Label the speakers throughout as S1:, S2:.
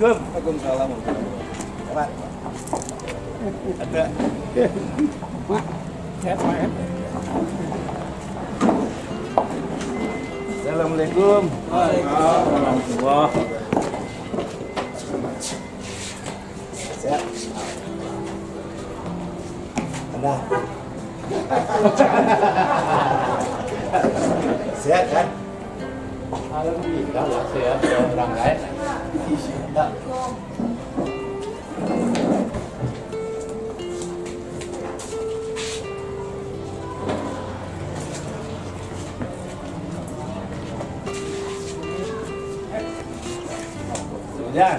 S1: Assalamualaikum. Waalaikumsalam. Pak. Ada. Pak. Sehat, Pak. Assalamualaikum. Waalaikumsalam. Sehat. Anda. Sehat kan? Alhamdulillah sehat, orang lain. Ya.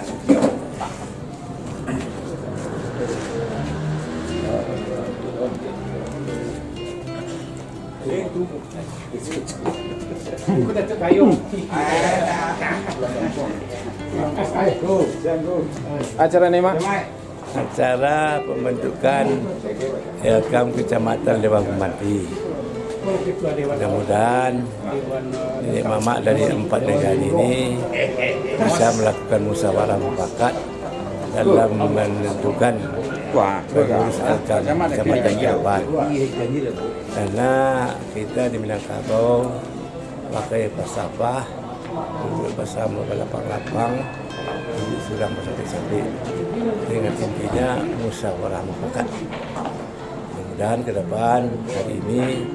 S2: Acara nih, Mak?
S1: Acara pembentukan Elkam Kecamatan Lewang Pemati. Mudah-mudahan ini Mamak dari 4 negara ini bisa melakukan musyawarah mufakat dalam menentukan pengurus Elkam Kecamatan Jabat. Karena kita di Minangkabau pakai pasapah untuk bersama lapang-lapang sudah sampai dengan intinya musyawarah mufakat. Mudah-mudahan ke depan hari ini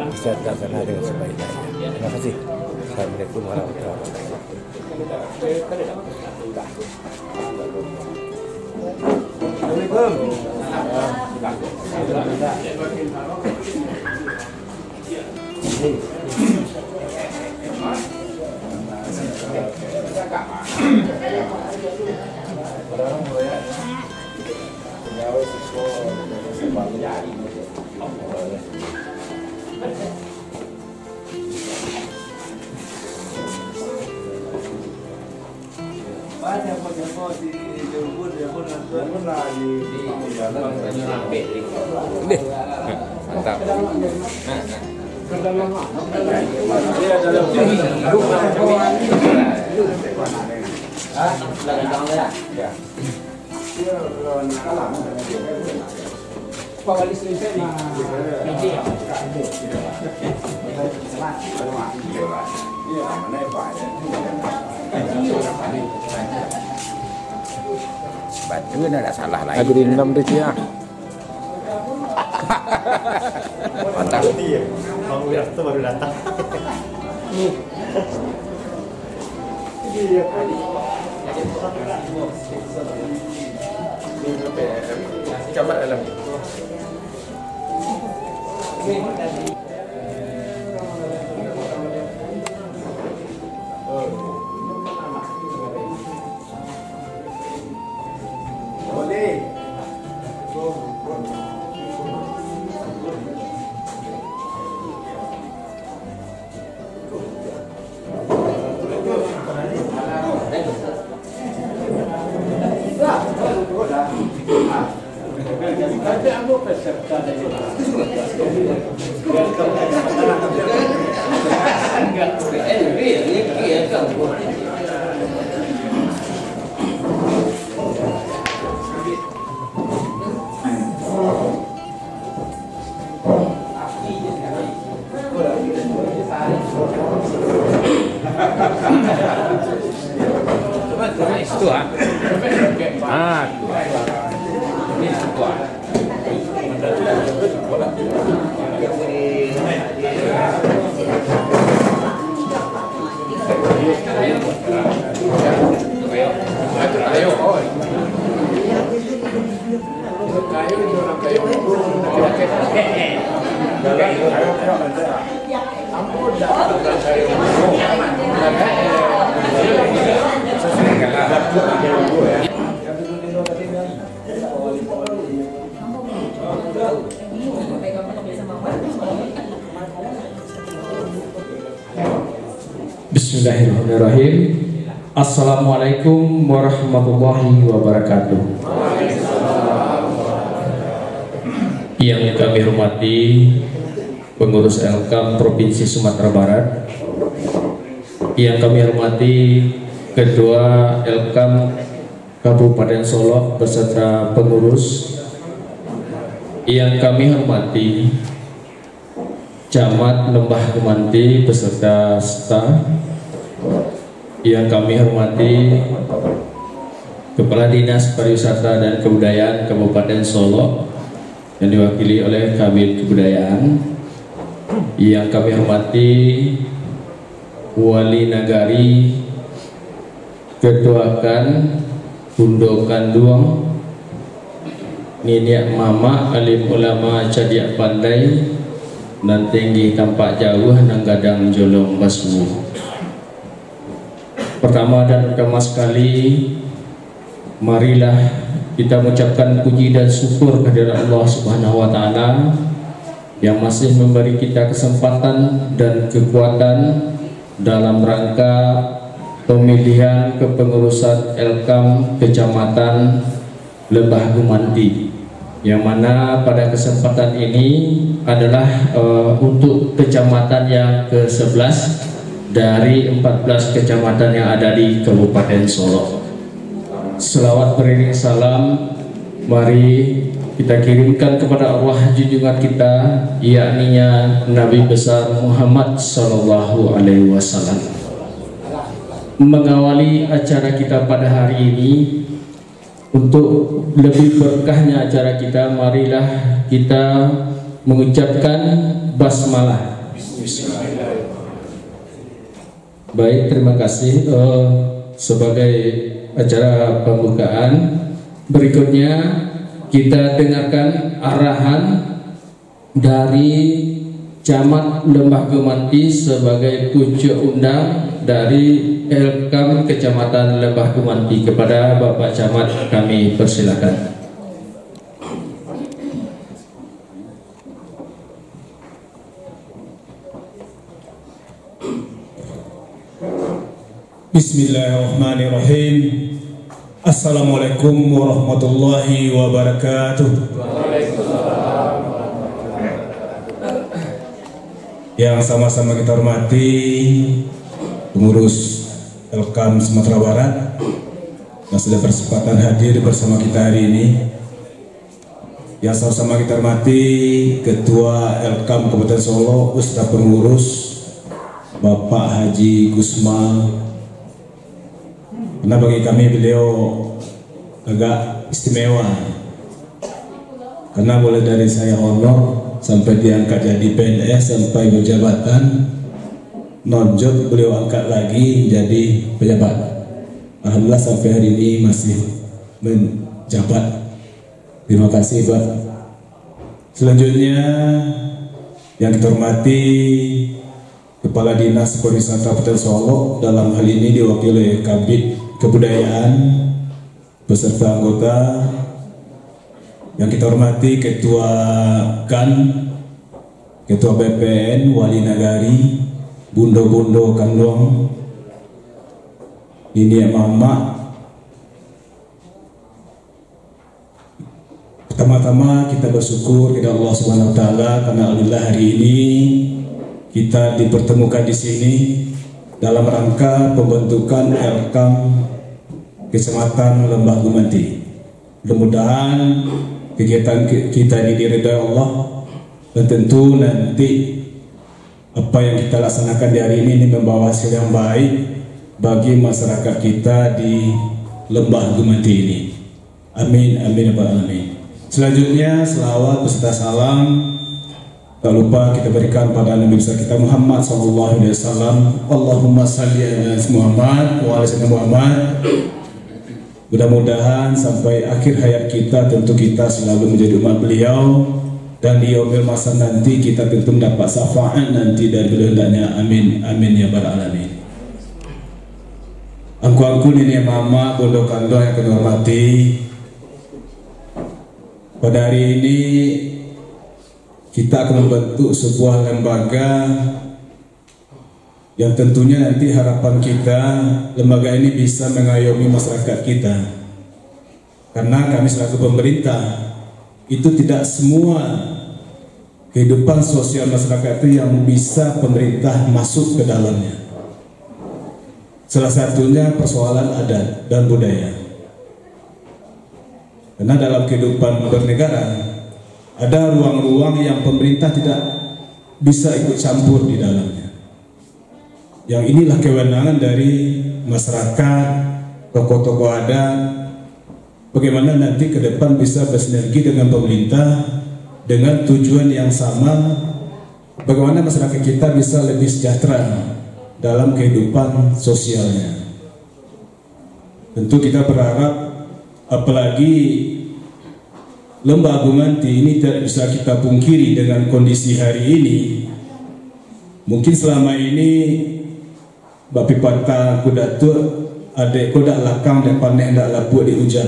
S1: bisa terlaksana dengan sebaik-baiknya. Terima kasih. Assalamualaikum warahmatullahi wabarakatuh.
S2: Mantap.
S3: Batu ada salah lain.
S2: Aku dendam deh ya.
S3: Mantap.
S1: Bang Wiratto baru datang.
S3: Coba dalam.
S2: Itu ah. Ini itu ah.
S4: Bismillahirrahmanirrahim. Assalamualaikum warahmatullahi wabarakatuh. Yang kami hormati pengurus Elkam Provinsi Sumatera Barat, yang kami hormati Ketua Elkam Kabupaten Solok beserta pengurus. Yang kami hormati Camat Lembah Gumanti beserta staf. Yang kami hormati Kepala Dinas Pariwisata dan Kebudayaan Kabupaten Solok yang diwakili oleh Kabid Kebudayaan. Yang kami hormati Wali Nagari, Ketua Kan Bundo Kanduang, Niniak Mama, Alim Ulama Cadiak Pandai, dan tinggi tampak jauh Nanggadang Jolong Basmu. Pertama dan utama sekali, marilah kita mengucapkan puji dan syukur kehadirat Allah Subhanahu wa Ta'ala yang masih memberi kita kesempatan dan kekuatan dalam rangka pemilihan kepengurusan Elkam Kecamatan Lembah Gumanti, yang mana pada kesempatan ini adalah untuk kecamatan yang ke-11 dari 14 kecamatan yang ada di Kabupaten Solok. Selawat beriring salam mari kita kirimkan kepada Allah junjungan kita, yakninya Nabi besar Muhammad Sallallahu Alaihi Wasallam. Mengawali acara kita pada hari ini, untuk lebih berkahnya acara kita, marilah kita mengucapkan basmalah. Baik, terima kasih. Sebagai acara pembukaan, berikutnya kita dengarkan arahan dari Camat Lembah Gumanti sebagai pucuk undang dari Elkam Kecamatan Lembah Gumanti. Kepada Bapak Camat kami persilakan.
S5: Bismillahirrahmanirrahim. Assalamualaikum warahmatullahi wabarakatuh. Yang sama-sama kita hormati pengurus Elkam Sumatera Barat yang sudah berkesempatan hadir bersama kita hari ini. Yang sama-sama kita hormati Ketua Elkam Kabupaten Solo beserta pengurus Bapak Haji Gusma. Karena bagi kami beliau agak istimewa, karena boleh dari saya honor sampai diangkat jadi PNS sampai berjabatan, nonjok beliau angkat lagi jadi pejabat. Alhamdulillah sampai hari ini masih menjabat. Terima kasih Pak. Selanjutnya yang kita hormati Kepala Dinas Pariwisata Kabupaten Solo, dalam hal ini diwakili Kabid Kebudayaan beserta anggota. Yang kita hormati Ketua KAN, Ketua BPN, Wali Nagari, Bundo Kanduang, Niniak Mama. Pertama-tama kita bersyukur kepada Allah Subhanahu wa Ta'ala karena alhamdulillah hari ini kita dipertemukan di sini dalam rangka pembentukan Elkam Kecamatan Lembah Gumanti. Mudah-mudahan kegiatan kita ini diridhai Allah, dan tentu nanti apa yang kita laksanakan di hari ini membawa hasil yang baik bagi masyarakat kita di Lembah Gumanti ini. Amin, amin, amin. Selanjutnya selawat beserta salam tak lupa kita berikan pada Nabi besar kita Muhammad SAW. Allahumma salli ala Muhammad wa ala Muhammad. Mudah-mudahan sampai akhir hayat kita tentu kita selalu menjadi umat beliau, dan di yaumil masa nanti kita tentu mendapat syafaat nanti dari beliau hendaknya. Amin, amin ya rabbal alamin. Angku-angku ini mama, bondo kando yang kita hormati, pada hari ini kita akan membentuk sebuah lembaga yang tentunya nanti harapan kita lembaga ini bisa mengayomi masyarakat kita. Karena kami selaku pemerintah itu tidak semua kehidupan sosial masyarakat itu yang bisa pemerintah masuk ke dalamnya. Salah satunya persoalan adat dan budaya. Karena dalam kehidupan bernegara ada ruang-ruang yang pemerintah tidak bisa ikut campur di dalamnya. Yang inilah kewenangan dari masyarakat, tokoh-tokoh adat, bagaimana nanti ke depan bisa bersinergi dengan pemerintah dengan tujuan yang sama, bagaimana masyarakat kita bisa lebih sejahtera dalam kehidupan sosialnya. Tentu kita berharap, apalagi Lembah Agung Anti ini tidak bisa kita pungkiri dengan kondisi hari ini. Mungkin selama ini Bapi Pata Kudatu adek kodak lakang dan panen dak lapuk di hujan.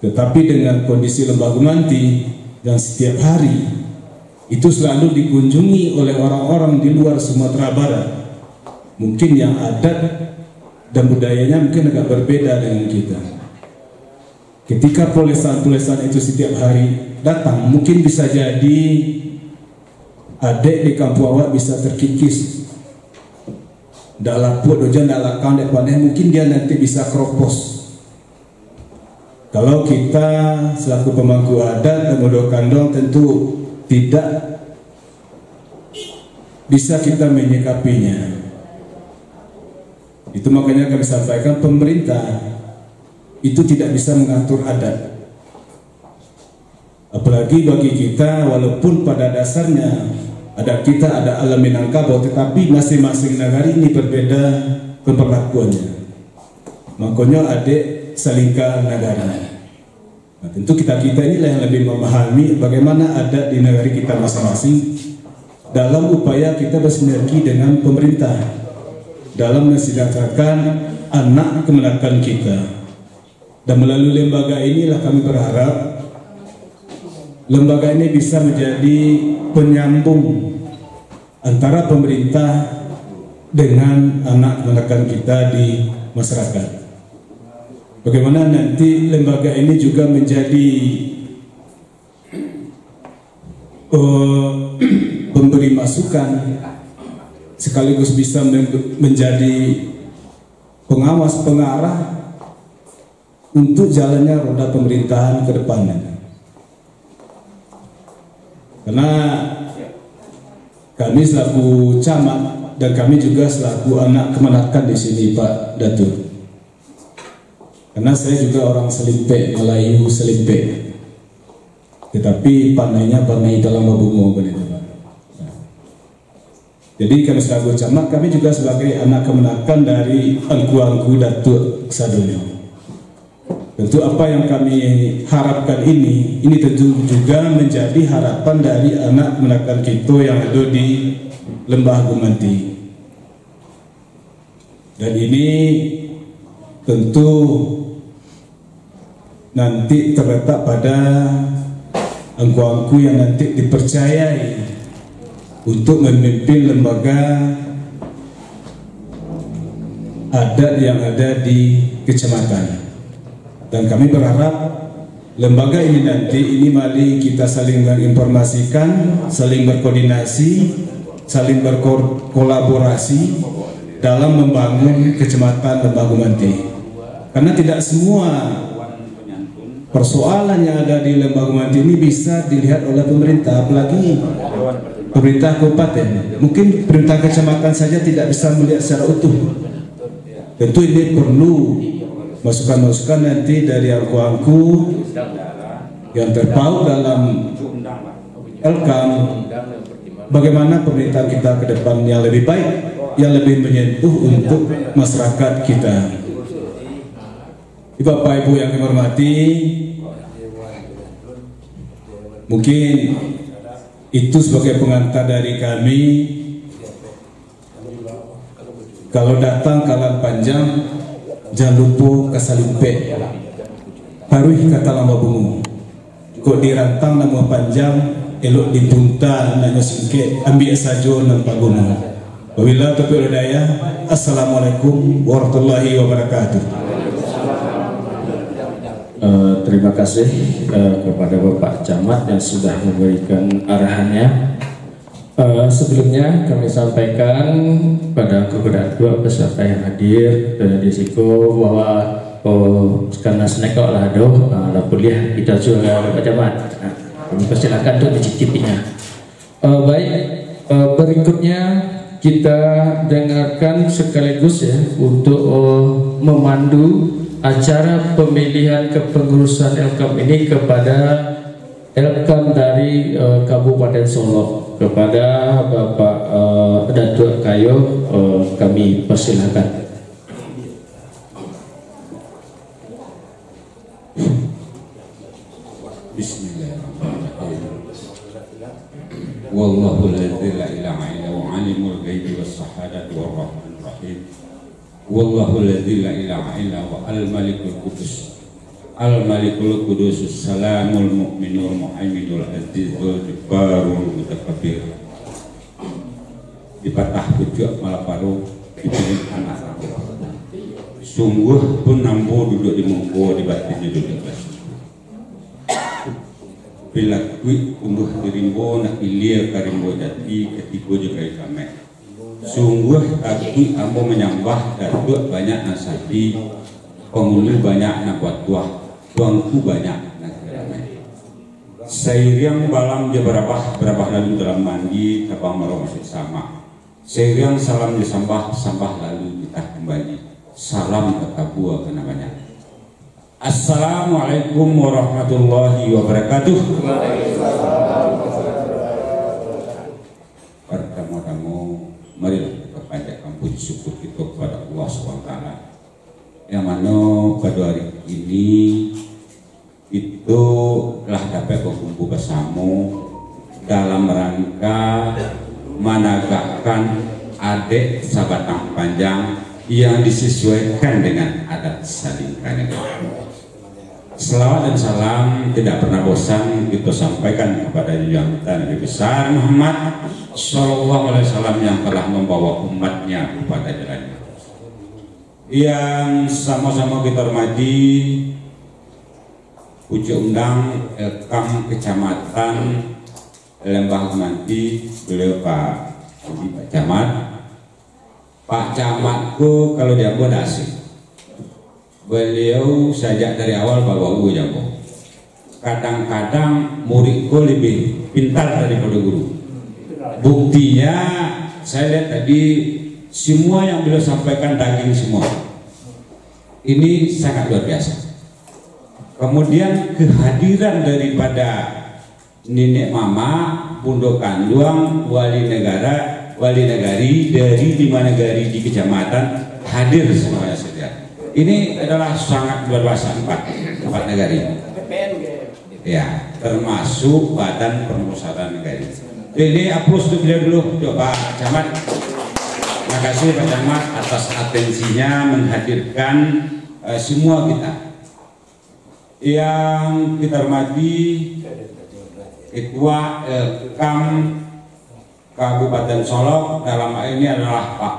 S5: Tetapi dengan kondisi Lembah Agung Anti yang setiap hari itu selalu dikunjungi oleh orang-orang di luar Sumatera Barat, mungkin yang adat dan budayanya mungkin agak berbeda dengan kita. Ketika tulisan-tulisan itu setiap hari datang, mungkin bisa jadi adik di kampung awak bisa terkikis. Dak lapuk dojan dak lakang dak panen, mungkin dia nanti bisa keropos. Kalau kita selaku pemangku adat dan modal kandong tentu tidak bisa kita menyikapinya. Itu makanya kami sampaikan, pemerintah itu tidak bisa mengatur adat. Apalagi bagi kita, walaupun pada dasarnya adat kita ada alam Minangkabau, tetapi masing-masing negara ini berbeda pemberlakuannya. Makanya adik selingkah negara. Nah, tentu kita inilah yang lebih memahami bagaimana adat di negara kita masing-masing dalam upaya kita bersinergi dengan pemerintah dalam mensejahterakan anak kemenakan kita. Dan melalui lembaga inilah kami berharap lembaga ini bisa menjadi penyambung antara pemerintah dengan anak kemenakan kita di masyarakat. Bagaimana nanti lembaga ini juga menjadi pemberi masukan sekaligus bisa menjadi pengawas pengarah untuk jalannya roda pemerintahan ke depannya. Karena kami selaku camat dan kami juga selaku anak kemenakan di sini Pak Datuk. Karena saya juga orang Selimpe, Melayu Selimpe. Tetapi pandainya pandai dalam Mabungo begitu. Jadi kami selaku camat, kami juga sebagai anak kemenakan dari Angku-Angku Datuk Sadonyo. Tentu apa yang kami harapkan ini tentu juga menjadi harapan dari anak kemenakan kita yang ada di Lembah Agung Anti. Dan ini tentu nanti terletak pada angku-angku yang nanti dipercayai untuk memimpin lembaga adat yang ada di kecamatan. Dan kami berharap lembaga ini nanti mari kita saling menginformasikan, saling berkoordinasi, saling berkolaborasi dalam membangun kecamatan Lembah Agung Anti. Karena tidak semua persoalan yang ada di Lembah Agung Anti ini bisa dilihat oleh pemerintah, apalagi pemerintah kabupaten. Mungkin pemerintah kecamatan saja tidak bisa melihat secara utuh. Tentu ini perlu masukan-masukan nanti dari angku-angku yang terpaut dalam Elkam, bagaimana pemerintah kita ke depan yang lebih baik, yang lebih menyentuh untuk masyarakat kita. Bapak Ibu yang kami hormati, mungkin itu sebagai pengantar dari kami. Kalau datang kalan panjang, jangan lupa ke Salimpe, paruh kata lama bungu. Kok dirantang nama panjang, elok dipunta nanya singke, ambil saja nampak gunung. Wabillahi taufiq wal hidayah. Assalamualaikum warahmatullahi wabarakatuh.
S4: Terima kasih kepada Bapak Camat yang sudah memberikan arahannya. Sebelumnya kami sampaikan pada kepada dua peserta yang hadir dan disiko bahwa karena snack kok lah doh, lah kuliah kita juga Pak Camat. Kami persilakan untuk dicicipinya. Baik, berikutnya kita dengarkan sekaligus ya untuk memandu acara pemilihan kepengurusan Elkam ini kepada Elkam dari Kabupaten Solok, kepada Bapak Datuk Kayo, kami persilakan.
S6: Bismillahirrahmanirrahim. Wallahu la ilaha illa huwa alimul ghaibi was shahadati war rahmanir rahim. Wallahu la ilaha illa huwa al-malikul qudus al-malikul qudus salamul mu'minul muhaiminul azizul jabbarul mutakabbir. Dipatah pucuk malaparu dipilih anak aku. Sungguh pun nampu duduk di mongko di batinnya duduk kelas. Bila kuih umbuh dirimbo nak ilir karimbo jati ketigo juga ikame. Sungguh aku ambo menyambah datuk banyak nasabi, pengulu banyak nak buat tuangku banyak nak ramai. Seiriang balam je berapa lalu dalam mandi tabang marah masih sama. Seiriang salam disambah lalu kita kembali. Salam ketabua kena banyak. Assalamualaikum warahmatullahi wabarakatuh. Pertama-tama marilah kita panjatkan puji syukur kita kepada Allah SWT, yang mana pada hari ini itu telah dapat berkumpul bersama dalam rangka menegakkan adik sabatang panjang yang disesuaikan dengan adat saling kanega. Selawat dan salam tidak pernah bosan kita sampaikan kepada junjungan kita Nabi besar Muhammad Sallallahu Alaihi Wasallam yang telah membawa umatnya kepada jalannya. Yang sama-sama kita hormati pucuk undang Elkam Kecamatan Lembah Manti, beliau Pak Camat. Pak Camatku kalau dia buat asing. Beliau sejak dari awal bawa guru jago. Kadang-kadang muridku lebih pintar daripada guru. Buktinya saya lihat tadi semua yang beliau sampaikan daging semua. Ini sangat luar biasa. Kemudian kehadiran daripada nenek mama, bunda kandung, wali negari dari 5 negari di kecamatan hadir semuanya sedia. Ini adalah sangat luar biasa empat negari. Ya, termasuk Badan Permusyawaratan Negari. Ini aplaus untuk beliau dulu, coba Camat. Terima kasih Pak Camat atas atensinya menghadirkan semua kita. Yang kita hormati Ketua Elkam Kabupaten Solok dalam hal ini adalah Pak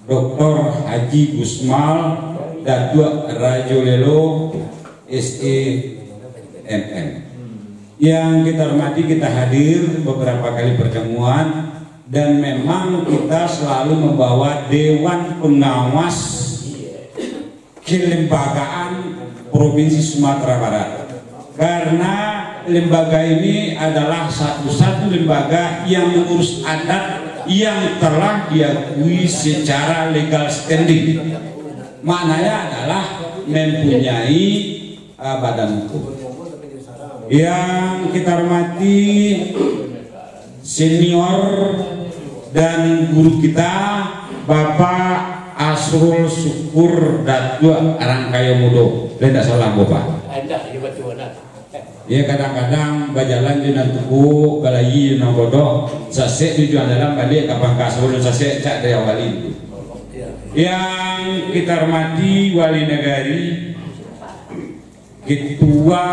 S6: Dr. Haji Gusmal Datuk Rajolelo SEMM. Yang kita hormati, kita hadir beberapa kali pertemuan dan memang kita selalu membawa Dewan Pengawas Kelembagaan Provinsi Sumatera Barat, karena lembaga ini adalah satu-satu lembaga yang mengurus adat yang telah diakui secara legal standing. Maknanya adalah mempunyai badan hukum. Yang kita hormati senior dan guru kita Bapak Asrul Syukur Datuk Arangkayo Mudo. Tidak salah Bapak. Ya kadang-kadang berjalan di nantuku balayi nang bodoh sasek tujuan dalam balik kapan kasur sasek cak dari awal itu. Yang kita hormati wali negari, Ketua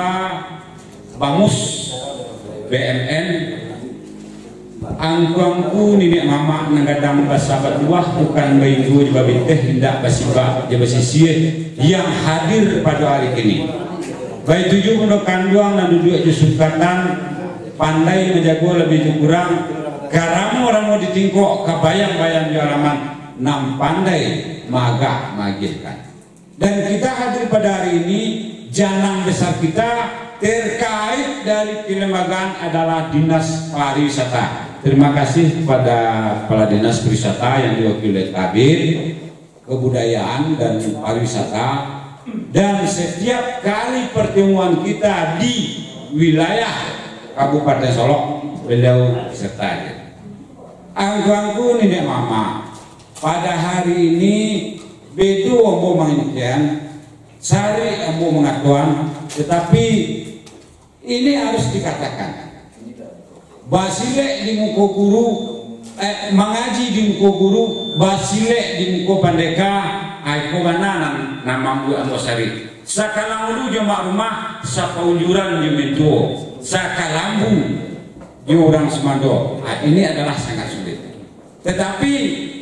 S6: Bamus BMN, angkangku nenek mama nanggadang basabat luah bukan bayiku di babiteh hendak basibak di basisir yang hadir pada hari ini. Baik 7 untuk kanduang dan duduk jusukatan pandai menjago lebih kurang karamu orang mau ditingkok kebayang-bayang di halaman nam pandai magah magihkan. Dan kita hadir pada hari ini, janang besar kita terkait dari kelembagaan adalah Dinas Pariwisata. Terima kasih kepada Kepala Dinas Pariwisata yang diwakili Kabir Kebudayaan dan Pariwisata. Dan setiap kali pertemuan kita di wilayah Kabupaten Solok, beliau serta. Angku-angku nenek mama, pada hari ini bedu ombo mengintian, sari ombo mengatuan, tetapi ini harus dikatakan. Basile di muka guru, mengaji di muka guru, basile di muka pandeka, aiko bananan nama bu ambo sari. Sakalambu jemaah rumah, sapaunjuran jementuo, sakalambu di orang Semando. Ini adalah sangat sulit. Tetapi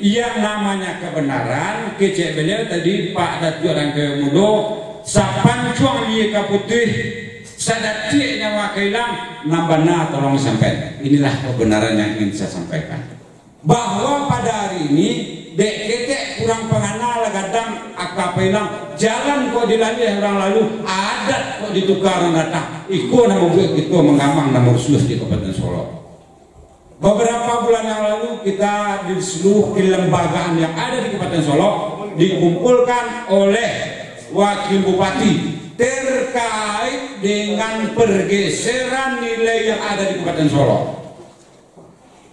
S6: yang namanya kebenaran, kecek beliau tadi Pak Datu Rangkai Mudo, sapancuang dia kaputih, sadati nyawa kailang, nambana tolong sampai. Inilah kebenaran yang ingin saya sampaikan. Bahwa pada hari ini, dek ketek kurang pengenal kadang akapelang, jalan kok dilalui orang lalu, adat kok ditukar orang datang. Iko nama buat kita mengamang nomor sulus di Kabupaten Solok. Beberapa bulan yang lalu kita di seluruh kelembagaan yang ada di Kabupaten Solok dikumpulkan oleh Wakil Bupati terkait dengan pergeseran nilai yang ada di Kabupaten Solok.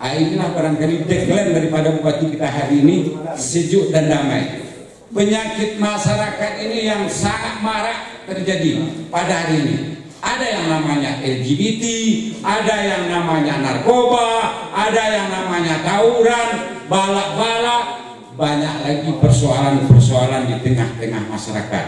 S6: Inilah barangkali tagline daripada Bupati kita hari ini, sejuk dan damai. Penyakit masyarakat ini yang sangat marak terjadi pada hari ini. Ada yang namanya LGBT, ada yang namanya narkoba, ada yang namanya tawuran, balak-balak, banyak lagi persoalan-persoalan di tengah-tengah masyarakat.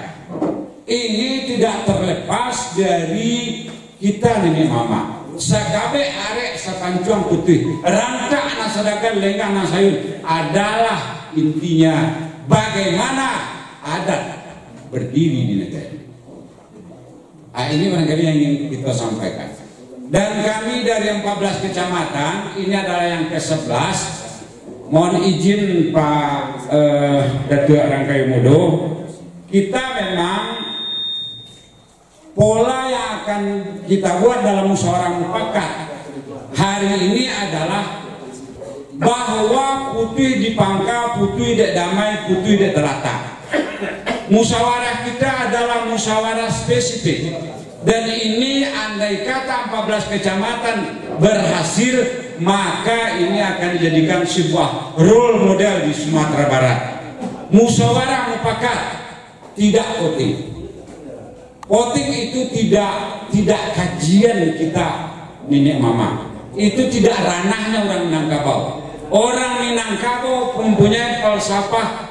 S6: Ini tidak terlepas dari kita nenek mama. Sagabe arek sapancuang putih, rangka nasadakan lenggang nasayun adalah intinya bagaimana adat berdiri di negara. Ini barangkali yang ingin kita sampaikan. Dan kami dari 14 kecamatan, ini adalah yang ke-11. Mohon izin Pak Datuk Rangkai Mudo, kita memang pola yang akan kita buat dalam musyawarah mufakat hari ini adalah bahwa putih dipangka, putih dek damai, putih dek terata. Musyawarah kita adalah musyawarah spesifik, dan ini andai kata 14 kecamatan berhasil, maka ini akan dijadikan sebuah role model di Sumatera Barat. Musyawarah mufakat tidak voting. Voting itu tidak kajian kita nenek mama. Itu tidak ranahnya orang Minangkabau. Orang Minangkabau mempunyai falsafah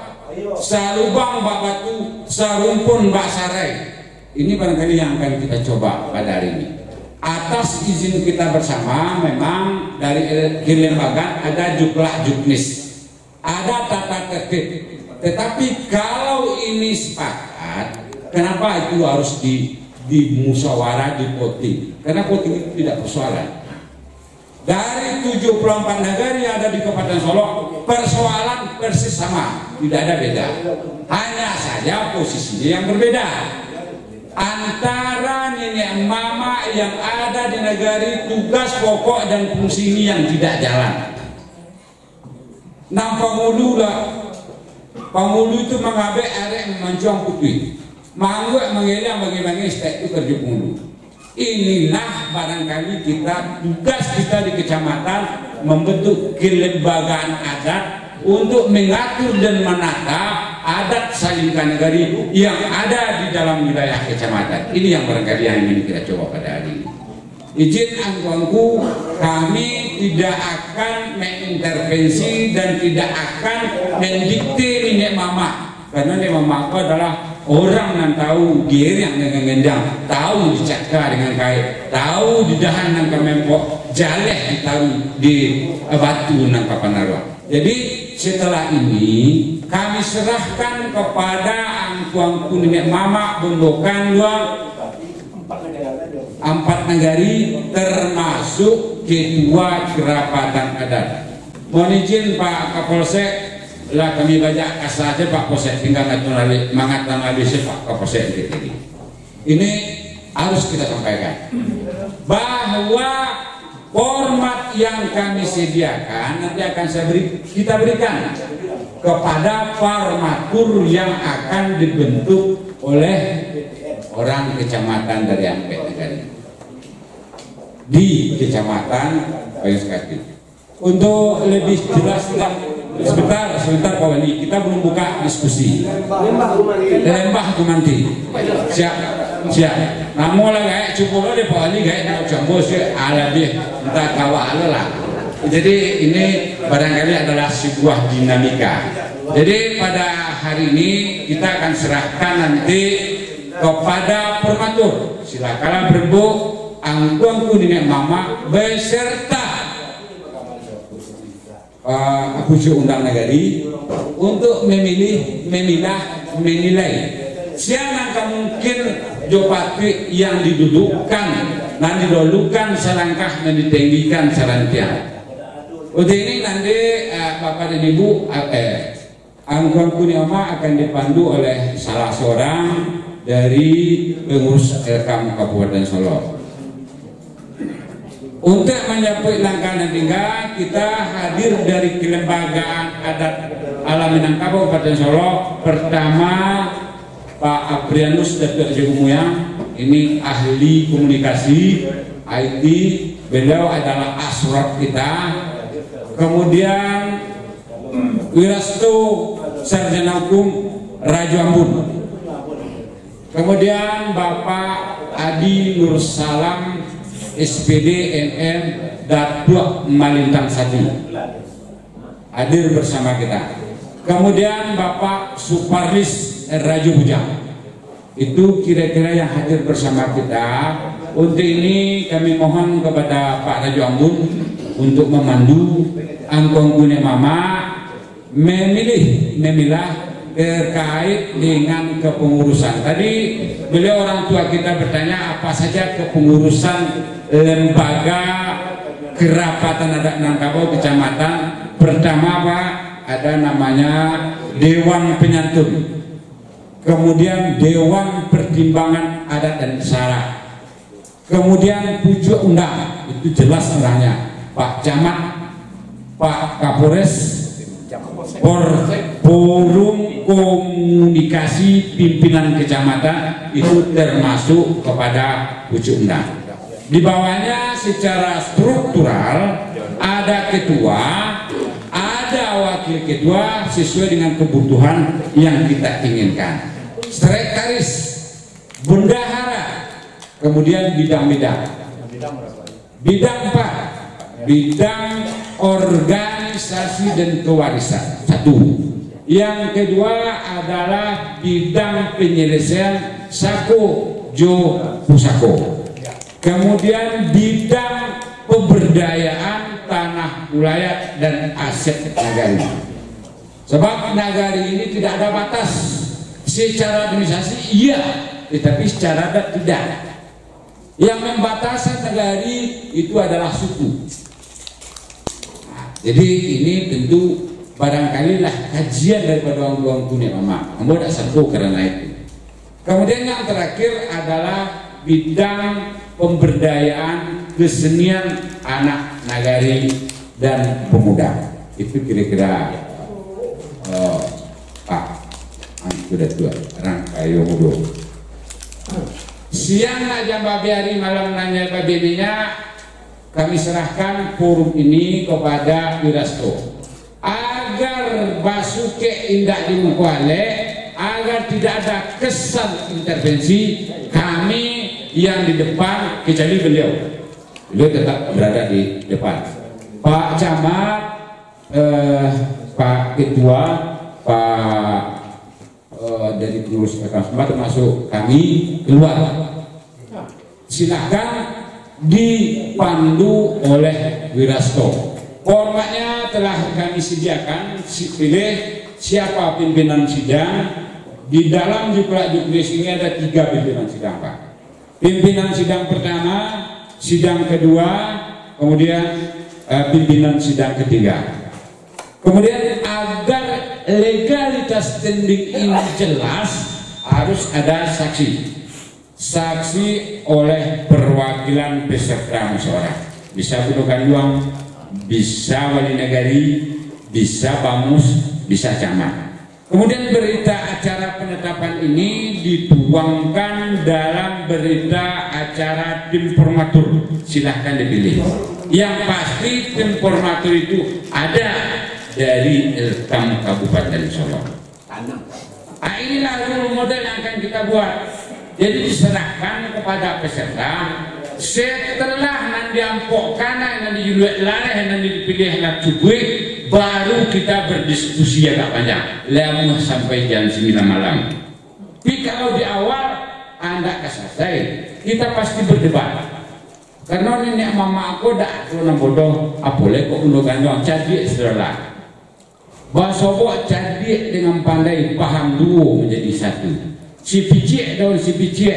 S6: salubang bak batu, sarumpun bak sarai. Ini barangkali yang akan kita coba pada hari ini. Atas izin kita bersama, memang dari kelembagaan ada juklah juknis, ada tata tertib. Tetapi kalau ini sepakat, kenapa itu harus di musyawarah, di voting? Karena voting itu tidak persoalan. Dari 74 negara yang ada di Kabupaten Solok, persoalan persis sama, tidak ada beda. Hanya saja posisinya yang berbeda. Antara nenek mama yang ada di negara, tugas pokok dan fungsi ini yang tidak jalan. Nampak mulu lah, pamulu itu mengabe arek memancuang putih, mangguak mengelang bagaimana stek itu kerja mulu. Inilah barangkali kita, tugas kita di kecamatan membentuk kelembagaan adat untuk mengatur dan menata adat salingkan negari yang ada di dalam wilayah kecamatan. Ini yang barangkali yang ingin kita coba pada hari ini. Izin angku-angku, kami tidak akan mengintervensi dan tidak akan mendikte nenek mama, karena nenek mama itu adalah orang yang tahu geriang dengan gendang, tahu dicakar dengan kait, tahu di dahan nang kemempok, jaleh ditaruh di batu nang kapanarwa. Jadi setelah ini kami serahkan kepada angku-angku nenek mama bendokan luang 4 negari termasuk ketua kerapatan adat. Mohon izin Pak Kapolsek, lah kami baca kasar aja Pak Posek tinggal mengatakan habis Pak Posek gitu. Ini harus kita sampaikan bahwa format yang kami sediakan nanti akan kita berikan kepada formatur yang akan dibentuk oleh orang kecamatan dari Ampek Negari di kecamatan Payuskati. Untuk lebih jelas sebentar Pak Wali, kita belum buka diskusi. Lembah Gumanti. Siap. Namun lah kayak cukup deh Pak Wali kayak coba sih ala dia entah kawal lah. Jadi ini barangkali adalah sebuah dinamika. Jadi pada hari ini kita akan serahkan nanti kepada formatur. Silakan berbuk angkuangku nenek mama beserta Pucuk Undang Negari untuk menilai siapa mungkin Jopati yang didudukkan dan didolukan selangkah dan ditinggikan selantian. Untuk ini nanti Bapak dan Ibu Angkuang Kuniama akan dipandu oleh salah seorang dari pengurus Elkam Kabupaten Solo. Untuk menyambut langkah dan tinggal, kita hadir dari Kelembagaan Adat Alam Minangkabau Kabupaten Solo. Pertama Pak Aprianus Datuk Haji Umuyang, ini ahli komunikasi IT, beliau adalah asrot kita. Kemudian Wirasto Sarjana Hukum Rajo Ambon. Kemudian Bapak Adi Nur Salam SPD MM Datuk Malintang 1 hadir bersama kita. Kemudian Bapak Suparlis Rajo Bujang, itu kira-kira yang hadir bersama kita. Untuk ini kami mohon kepada Pak Rajo Ambon untuk memandu Angkuang Kune Mama memilah terkait dengan kepengurusan. Tadi beliau orang tua kita bertanya apa saja kepengurusan lembaga kerapatan adat Minangkabau kecamatan. Pertama Pak, ada namanya Dewan Penyantun, kemudian Dewan Pertimbangan Adat dan Syarak, kemudian Pucuk Undang, itu jelas orangnya Pak Camat, Pak Kapolres, Forum Komunikasi Pimpinan Kecamatan, itu termasuk kepada Pucuk Undang. Di bawahnya secara struktural ada ketua, ada wakil ketua sesuai dengan kebutuhan yang kita inginkan. Sekretaris, bendahara, kemudian bidang-bidang. Bidang 4, bidang organisasi dan kewarisan 1. Yang kedua adalah bidang penyelesaian Sako Jo Pusako. Kemudian bidang pemberdayaan tanah wilayah dan aset nagari. Sebab nagari ini tidak ada batas. Secara administrasi iya, tetapi secara adat tidak. Yang membatasi nagari itu adalah suku. Jadi ini tentu barangkali lah kajian daripada orang Kune Mama. Kamu tidak satu karena itu. Kemudian yang terakhir adalah bidang pemberdayaan kesenian anak nagari dan pemuda. Itu kira-kira Pak sudah tua Rangkayo Mudo. Siang aja babi hari, malam nanya babinya. Kami serahkan forum ini kepada Wirasto agar Basuke Indah di Mukwale, agar tidak ada kesan intervensi kami yang di depan, kecuali beliau tetap berada di depan. Pak Camat, Pak Ketua, Pak dari pengurus Elkam termasuk kami keluar. Silakan dipandu oleh Wirasto. Formatnya telah kami sediakan. Pilih siapa pimpinan sidang. Di dalam juknis ini ada 3 pimpinan sidang Pak. Pimpinan sidang pertama, sidang kedua, kemudian pimpinan sidang ketiga. Kemudian agar legalitas tending ini jelas, harus ada saksi. Saksi oleh perwakilan peserta musyawarah. Bisa Bunukan Juang, bisa wali negari, bisa bamus, bisa camat. Kemudian berita acara penetapan ini dituangkan dalam berita acara tim formatur. Silahkan dipilih. Yang pasti tim formatur itu ada dari Elkam Kabupaten Solo. Inilah rule model yang akan kita buat. Jadi diserahkan kepada peserta. Setelah nanti ampokkan, nanti dijual laleh, nanti dipilih anak cubui, baru kita berdiskusi agak panjang. Lama sampai jam 9 malam. Tapi kalau di awal Anda selesai, kita pasti berdebat. Karena nenek mama aku dah aku bodoh, boleh kok undukan doang jadi saudara. Basobo jadi dengan pandai paham dua menjadi satu. Si picik daun si picik,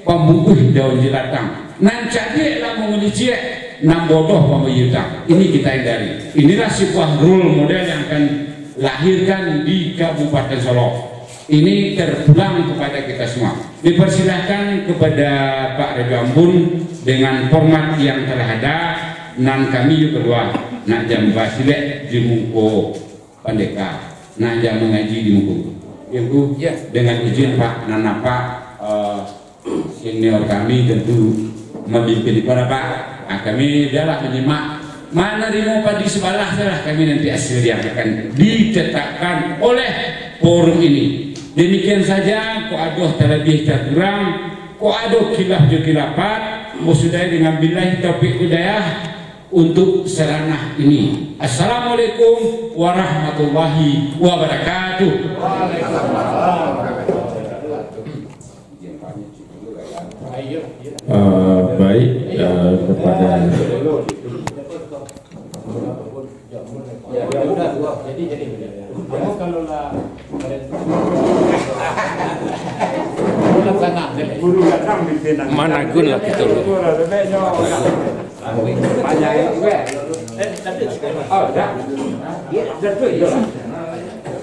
S6: pembungkus daun jelatang. Nan jadi lah menguji nan bodoh pemerintah. Ini kita hindari. Inilah sebuah rule model yang akan lahirkan di Kabupaten Solo. Ini terpulang kepada kita semua. Dipersilahkan kepada Pak Raja Ambun dengan format yang telah ada. Nan kami juga berdua nak jam basilek di muko Pandeka, nak jam mengaji di muko. Ibu, dengan izin Pak Nana Pak senior kami tentu memimpin kepada Pak. Kami adalah menyimak mana demo padi sebelah adalah kami nanti hasil yang akan ditetapkan oleh forum ini. Demikian saja. Ko aduh terlebih terkurang, ko aduh khilaf jo khilafat, sudah dengan billahi taufiq hidayah untuk seranah ini. Assalamualaikum warahmatullahi wabarakatuh.
S4: Baik, kepada
S2: Mana gun lah gitu loh.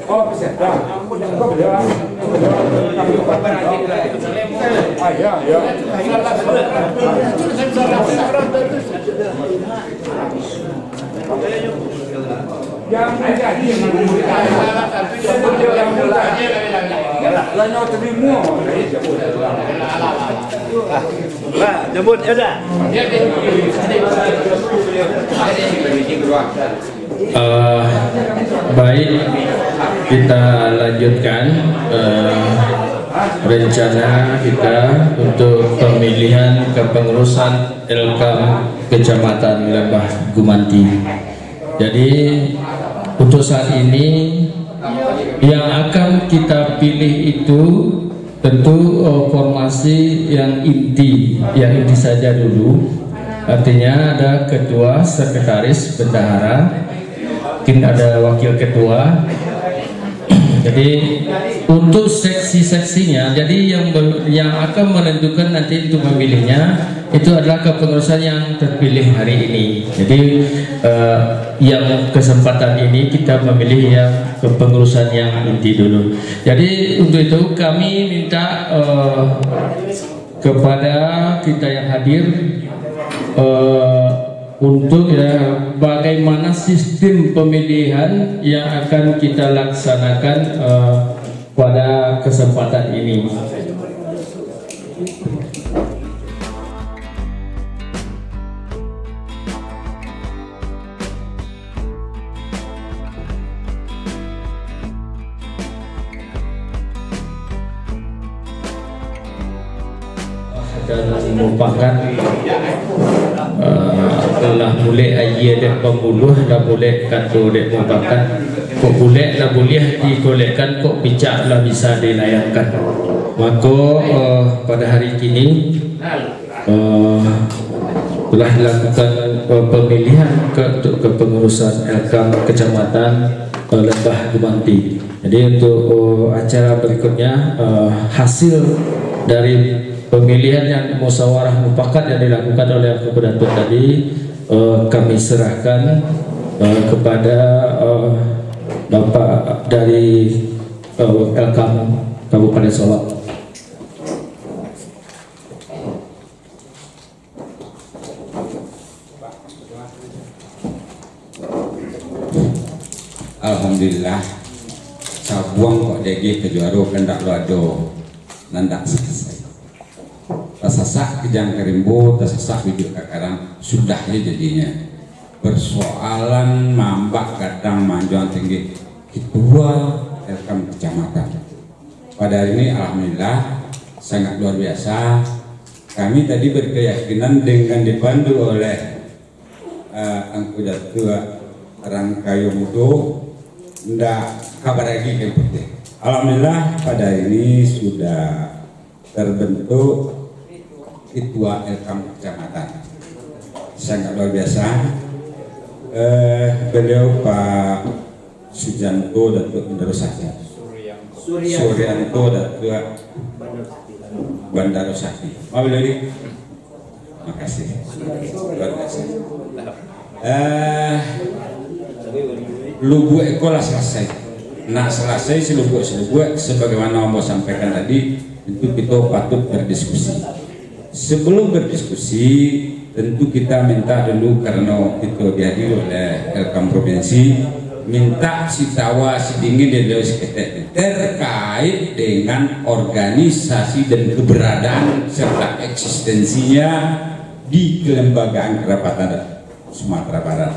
S6: Oh, peserta.
S1: Jemput ya dah.
S4: Baik, kita lanjutkan rencana kita untuk pemilihan kepengurusan Elkam Kecamatan Lebah Gumanti. Jadi untuk saat ini yang akan kita pilih itu tentu formasi yang inti saja dulu. Artinya ada ketua, sekretaris, bendahara, mungkin ada wakil ketua. Jadi untuk seksi-seksinya, jadi yang akan menentukan nanti untuk memilihnya itu adalah kepengurusan yang terpilih hari ini. Jadi yang kesempatan ini kita memilih yang kepengurusan yang inti dulu. Jadi untuk itu kami minta kepada kita yang hadir untuk bagaimana sistem pemilihan yang akan kita laksanakan pada kesempatan ini. Dan merupakan telah boleh ayah dek pembuluh, dah boleh kantor dek merupakan kok boleh dah boleh dikolekkan, kok picak lah bisa dilayangkan. Maka pada hari ini telah dilakukan pemilihan untuk kepengurusan Elkam Kecamatan Lebah Gumanti. Jadi untuk acara berikutnya hasil dari pemilihan yang musyawarah mufakat yang dilakukan oleh Ketua tadi kami serahkan kepada Bapak dari Elkam Kabupaten Solok.
S6: Alhamdulillah sabuang kok degi kejuaro kendak lo ado nandak selesai tasasak kejang kerimbo tasasak hidup kakarang sudahnya jadinya persoalan mambak kadang manjuan tinggi ketua Elkam kecamatan pada hari ini alhamdulillah sangat luar biasa. Kami tadi berkeyakinan dengan dipandu oleh Angku Datua Rangkayung itu ndak kabar lagi yang penting. Alhamdulillah pada hari ini sudah terbentuk ketua Elkam kecamatan sangat luar biasa. Beliau Pak Sujanto Datuk Bandarosati Suryanto Datuk Bandarosati. Mau lagi? Makasih. Luar biasa. Lubuk ekolah selesai. Nak selesai si lubuk sebagaimana mau sampaikan tadi, tentu kita patut berdiskusi. Sebelum berdiskusi, tentu kita minta dulu karena kita dihadiri oleh Elkam Provinsi, minta si tawa si dingin dari seketek terkait dengan organisasi dan keberadaan serta eksistensinya di kelembagaan kerapatan Sumatera Barat.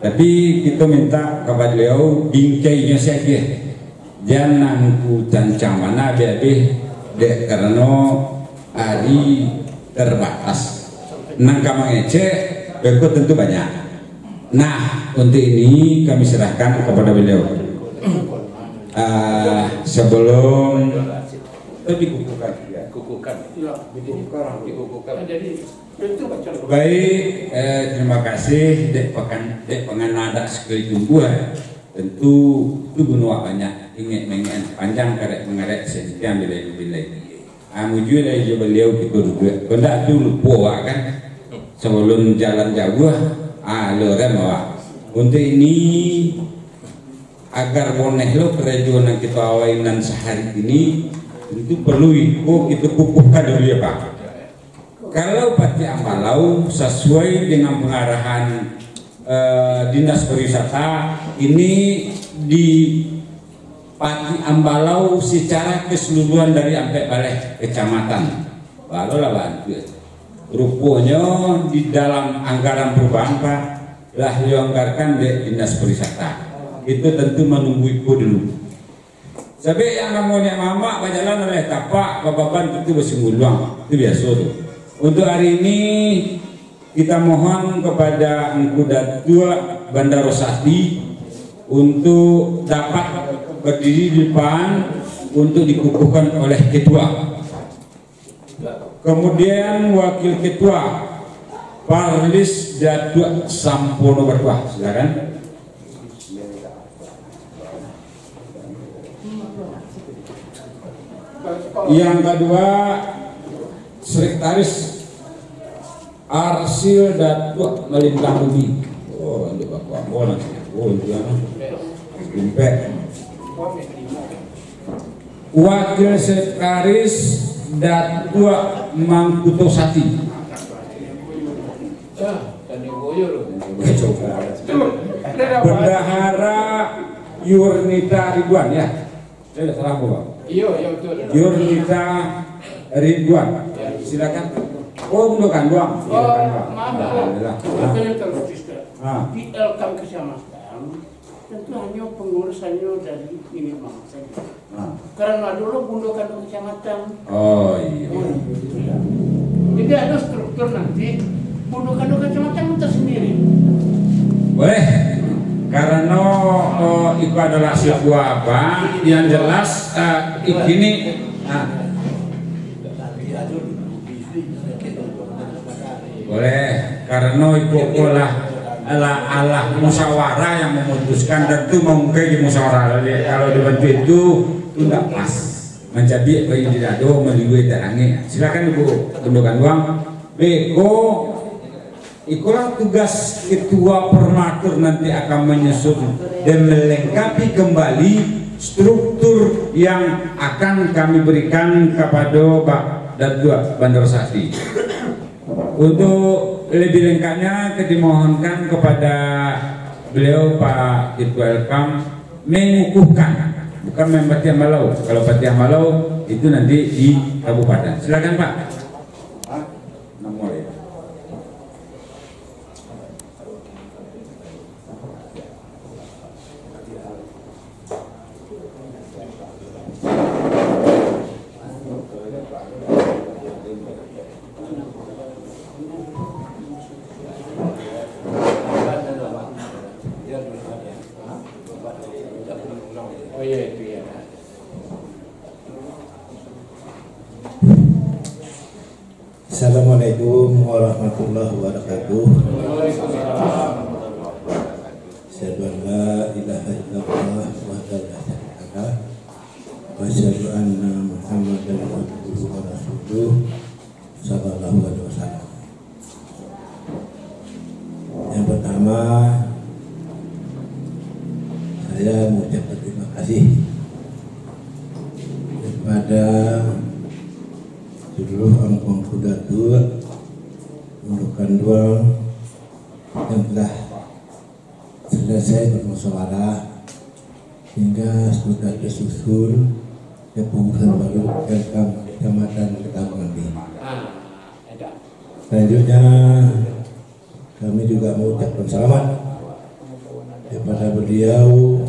S6: Tapi kita minta kepada beliau bingkainya saja, jangan ku cancang mana bebe dek karena hari terbatas. Nangka mengecek, berikut tentu banyak. Nah untuk ini kami serahkan kepada beliau. Sebelum baik, terima kasih dek penganada sekali tungguan. Tentu itu benua banyak ingin panjang karek mengarek sedikit bila amuju dari beliau kita duduk. Kondak dulu poa kan sebelum jalan jauh lorem awak. Untuk ini agar boneh lo kerajaan kita awainan sehari ini tentu perlu kita kukuhkan dulu ya Pak. Kalau Pati Ambalau sesuai dengan pengarahan Dinas Pariwisata ini di Pati Ambalau secara keseluruhan dari sampai balik kecamatan baru lah bantu. Rupanya di dalam anggaran perubahan Pak lah dianggarkan di Dinas Pariwisata itu tentu menunggu itu dulu. Sampai yang namanya mama berjalan oleh tapak bababan itu bersungguh-sungguh itu biasa tuh. Untuk hari ini kita mohon kepada Angku Datua Bandarosati untuk dapat berdiri di depan untuk dikukuhkan oleh ketua. Kemudian wakil ketua Parlis Datuk Sampono Bertuah, silakan. Yang kedua Sekretaris Arsil Datuk Melintang Bumi. Oh, ini Bapak Amon. Oh, itu kan. Impek. Wakil Sekretaris Datuk Mangkutosati. Bendahara Yurnita Ridwan ya. Saya salah Pak. Iya, betul. Yurnita Ridwan. Silakan. Oh, bukan doang.
S7: Maaf, di Elkam kecamatan tentu hanya pengurusannya dari ini saja. Karena dulu bundokan kecamatan.
S6: Oh iya.
S7: Jadi ada struktur nanti bundokan kecamatan tersendiri.
S6: Boleh. Karena itu adalah sebuah apa yang jelas ini. Boleh, karena itu Allah musyawarah yang memutuskan, tentu mungkin di musyawarah. Kalau dibantu itu tidak pas. Menjadi bagi tidak ada meliwet terangi. Silakan Ibu tunjukkan uang. Beko, itulah tugas ketua permatur nanti akan menyusun dan melengkapi kembali struktur yang akan kami berikan kepada Pak Datua Bandar Sati. Untuk lebih lengkapnya kita mohonkan kepada beliau Pak Ketua Elkam mengukuhkan, bukan main Patiah Malau. Kalau Patiah Malau itu nanti di kabupaten. Silakan Pak. Nomor ya.
S7: Oh iya itu ya.
S8: Assalamualaikum warahmatullahi wabarakatuh. Asyhadu an la ilaha illallah wahdahu la syarika lah wa asyhadu anna Muhammadan abduhu wa rasuluh sallallahu alaihi wasallam. Yang pertama, saya mengucapkan terima kasih kepada seluruh angkong Datuk Mundukan Duang yang telah selesai bermusyawarah hingga sudah disusun kepengurusan baru Kecamatan Ketapangdi. Selanjutnya kami juga mengucapkan selamat kepada beliau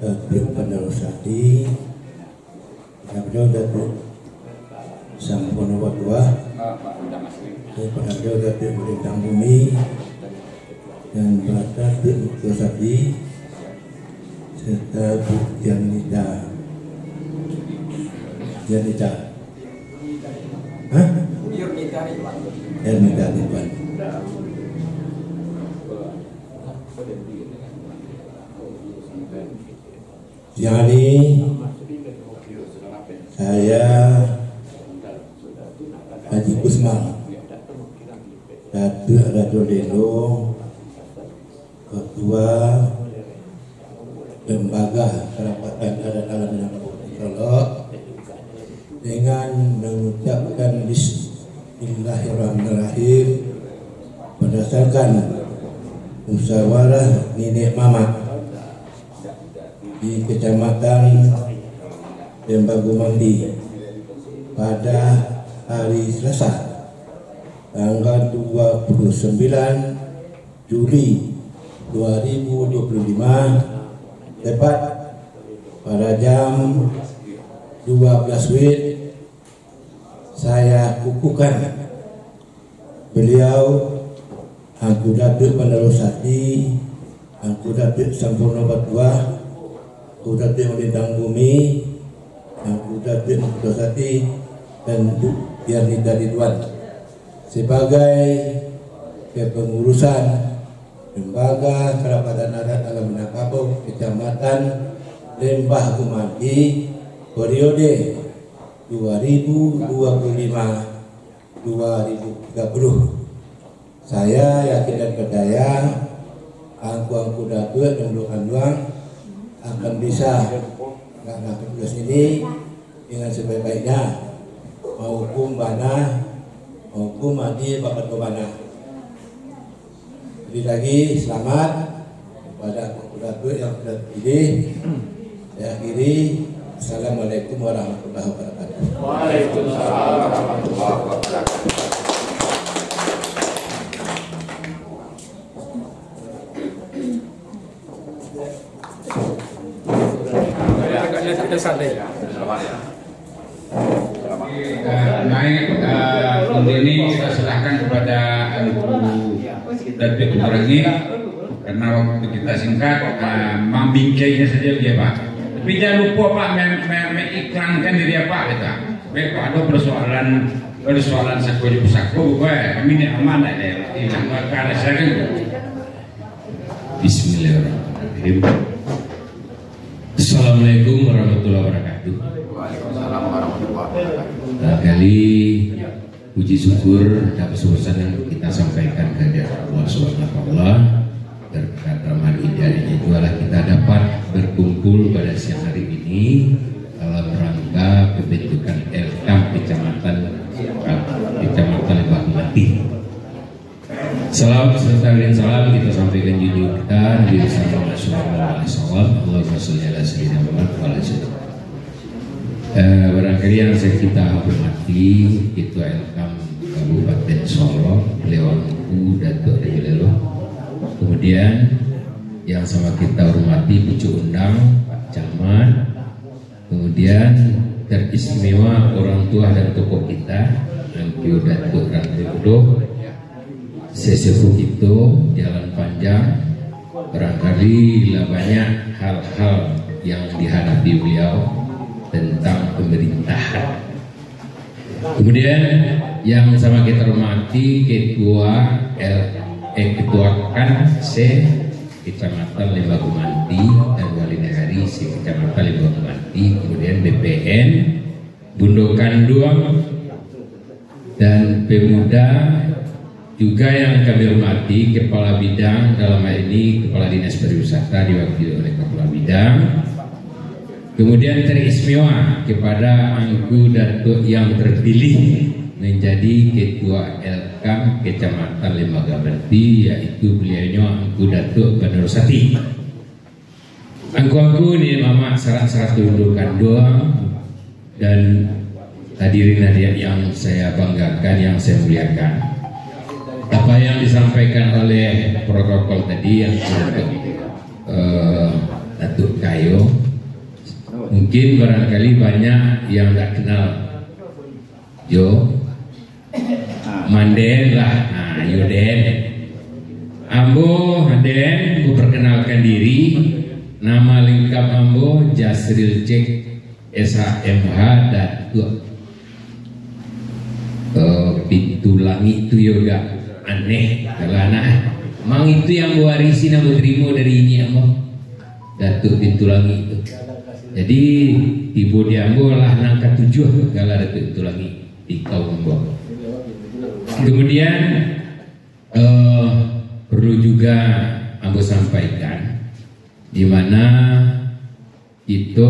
S8: Datuk Bandar Sati, beliau Datuk Sampono Batua, kepada beliau Datuk Melintang Bumi dan Datuk Bandar Sati serta Bu Yanita. Ernita Ridwan. Siang ini saya Haji Kusmal Datuk Rajo Delo, Ketua Lembaga Kerapatan Adat Alam dan Kabupaten dengan mengucapkan Bismillahirrahmanirrahim berdasarkan musyawarah Nenek Mama di Kecamatan Lembaga Mandi pada hari Selasa tanggal 29 Juli 2025 tepat pada jam 12 WIB saya kukuhkan beliau Angku Datuk Bandar Sati, Angku Datuk Sampono Batua, Angku Datuk Melintang Bumi, Angku Datuk Bandar Sati dan Bu Yanita Ridwan sebagai kepengurusan Lembaga Kerapatan Adat Alam Minangkabau Kecamatan Lembah Kumandi periode 2025-2030. Saya yakin dan percaya angku-angku Datuk dan Mundukan Duang akan bisa melaksanakan tugas ini dengan sebaik-baiknya, maupun bana maupun mati bakat kebana. Jadi lagi selamat kepada angku Datuk yang sudah terpilih. Saya akhiri. Assalamualaikum warahmatullahi wabarakatuh.
S7: Waalaikumsalam warahmatullahi wabarakatuh.
S6: Naik untuk ini kita serahkan kepada Datuk Kurangi karena waktu kita singkat, membingkainya saja ya Pak. Tapi jangan lupa Pak mengiklankan diri Pak kita. Baik Pak, ada persoalan saku gue, kami ini aman ada hilang karena saya kan. Bismillahirrahmanirrahim. Assalamualaikum warahmatullahi wabarakatuh.
S3: Waalaikumsalam warahmatullahi wabarakatuh.
S6: Kali puji syukur dan kesuksesan yang kita sampaikan kepada Allah Subhanahu wa taala
S9: berkat rahmat hidayahnya itulah kita dapat berkumpul pada siang hari ini dalam rangka pembentukan LKAM Kecamatan Lebak Mati. Salam serta salam kita sampaikan junjungan kita Nabi Muhammad SAW. Allahumma sholli ala sayyidina Muhammad wa ala sayyidina. Barangkali yang saya kita hormati Ketua LKAM Kabupaten Solo, beliau Datuk Rejulelo. Kemudian yang sama kita hormati pucuk undang Pak Camat. Kemudian teristimewa orang tua dan tokoh kita Angkio Datuk Rantri Bodoh. Sesepuh itu jalan panjang, barangkali banyak hal-hal yang dihadapi beliau tentang pemerintahan. Kemudian yang sama kita hormati Ketua KANSE Kecamatan Lembah Gumanti dan Wali Negari Kecamatan Lembah Gumanti, kemudian BPN Bundokan Duang dan Pemuda. Juga yang kami hormati Kepala Bidang, dalam hal ini Kepala Dinas Pariwisata diwakili oleh Kepala Bidang. Kemudian teristimewa kepada Angku Datuk yang terpilih menjadi Ketua LKAM Kecamatan Lembaga Berti, yaitu beliaunya Angku Datuk Bandarosati. Angku ini mama syarat-syarat kedudukan doang, dan hadirin yang saya banggakan, yang saya muliakan. Apa yang disampaikan oleh protokol tadi yang Datuk Kayo, mungkin barangkali banyak yang nggak kenal Jo Manden lah, Yoden Ambo Den, memperkenalkan diri, nama lengkap Ambo Jasril Cek SHMH Datuk Pintu Langit itu yoga aneh kalau anak mang itu yang warisi nama terima dari ini Ambo Datuk Pintu Langit itu. Jadi ibu dia Ambo lah nangka 7 kalau Datuk Pintu Langit di kaum Ambo. Kemudian perlu juga Ambo sampaikan di mana itu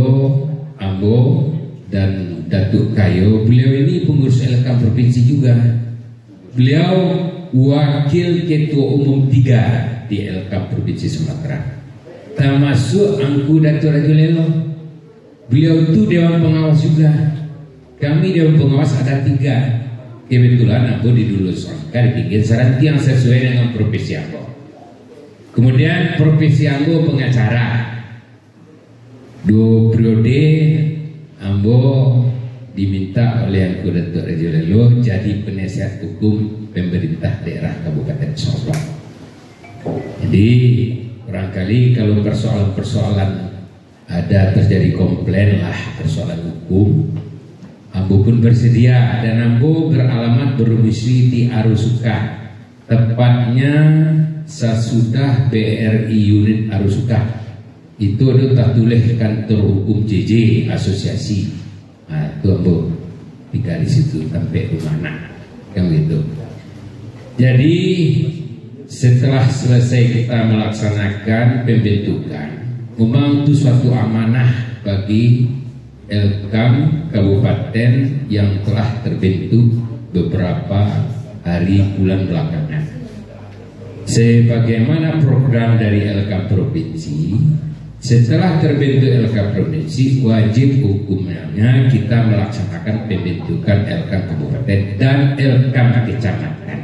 S9: Ambo dan Datuk Kayo, beliau ini pengurus LKAM provinsi juga. Beliau wakil ketua umum 3 di LKAM Provinsi Sumatera, termasuk Angku Datuk Rejulelo. Beliau itu dewan pengawas juga. Kami dewan pengawas ada 3. Kebetulan aku diluluskan di saran yang sesuai dengan profesi aku. Kemudian profesi aku pengacara. 2 periode Ambo diminta oleh Angku Datuk Rejulelo jadi penasihat hukum pemerintah daerah Kabupaten Solo. Jadi barangkali kalau persoalan-persoalan ada terjadi komplain lah persoalan hukum, Ambo pun bersedia, dan Ambo beralamat berdomisili di Arusuka, tepatnya sesudah BRI unit Arusuka. Itu ada tulis kantor hukum JJ asosiasi. Nah, itu Ambo tinggal di situ sampai rumah anak, yang gitu. Jadi setelah selesai kita melaksanakan pembentukan, memang itu suatu amanah bagi LKAM Kabupaten yang telah terbentuk beberapa hari bulan belakangan. Sebagaimana program dari LKAM Provinsi, setelah terbentuk LKAM Provinsi, wajib hukumnya kita melaksanakan pembentukan LKAM Kabupaten dan LKAM Kecamatan.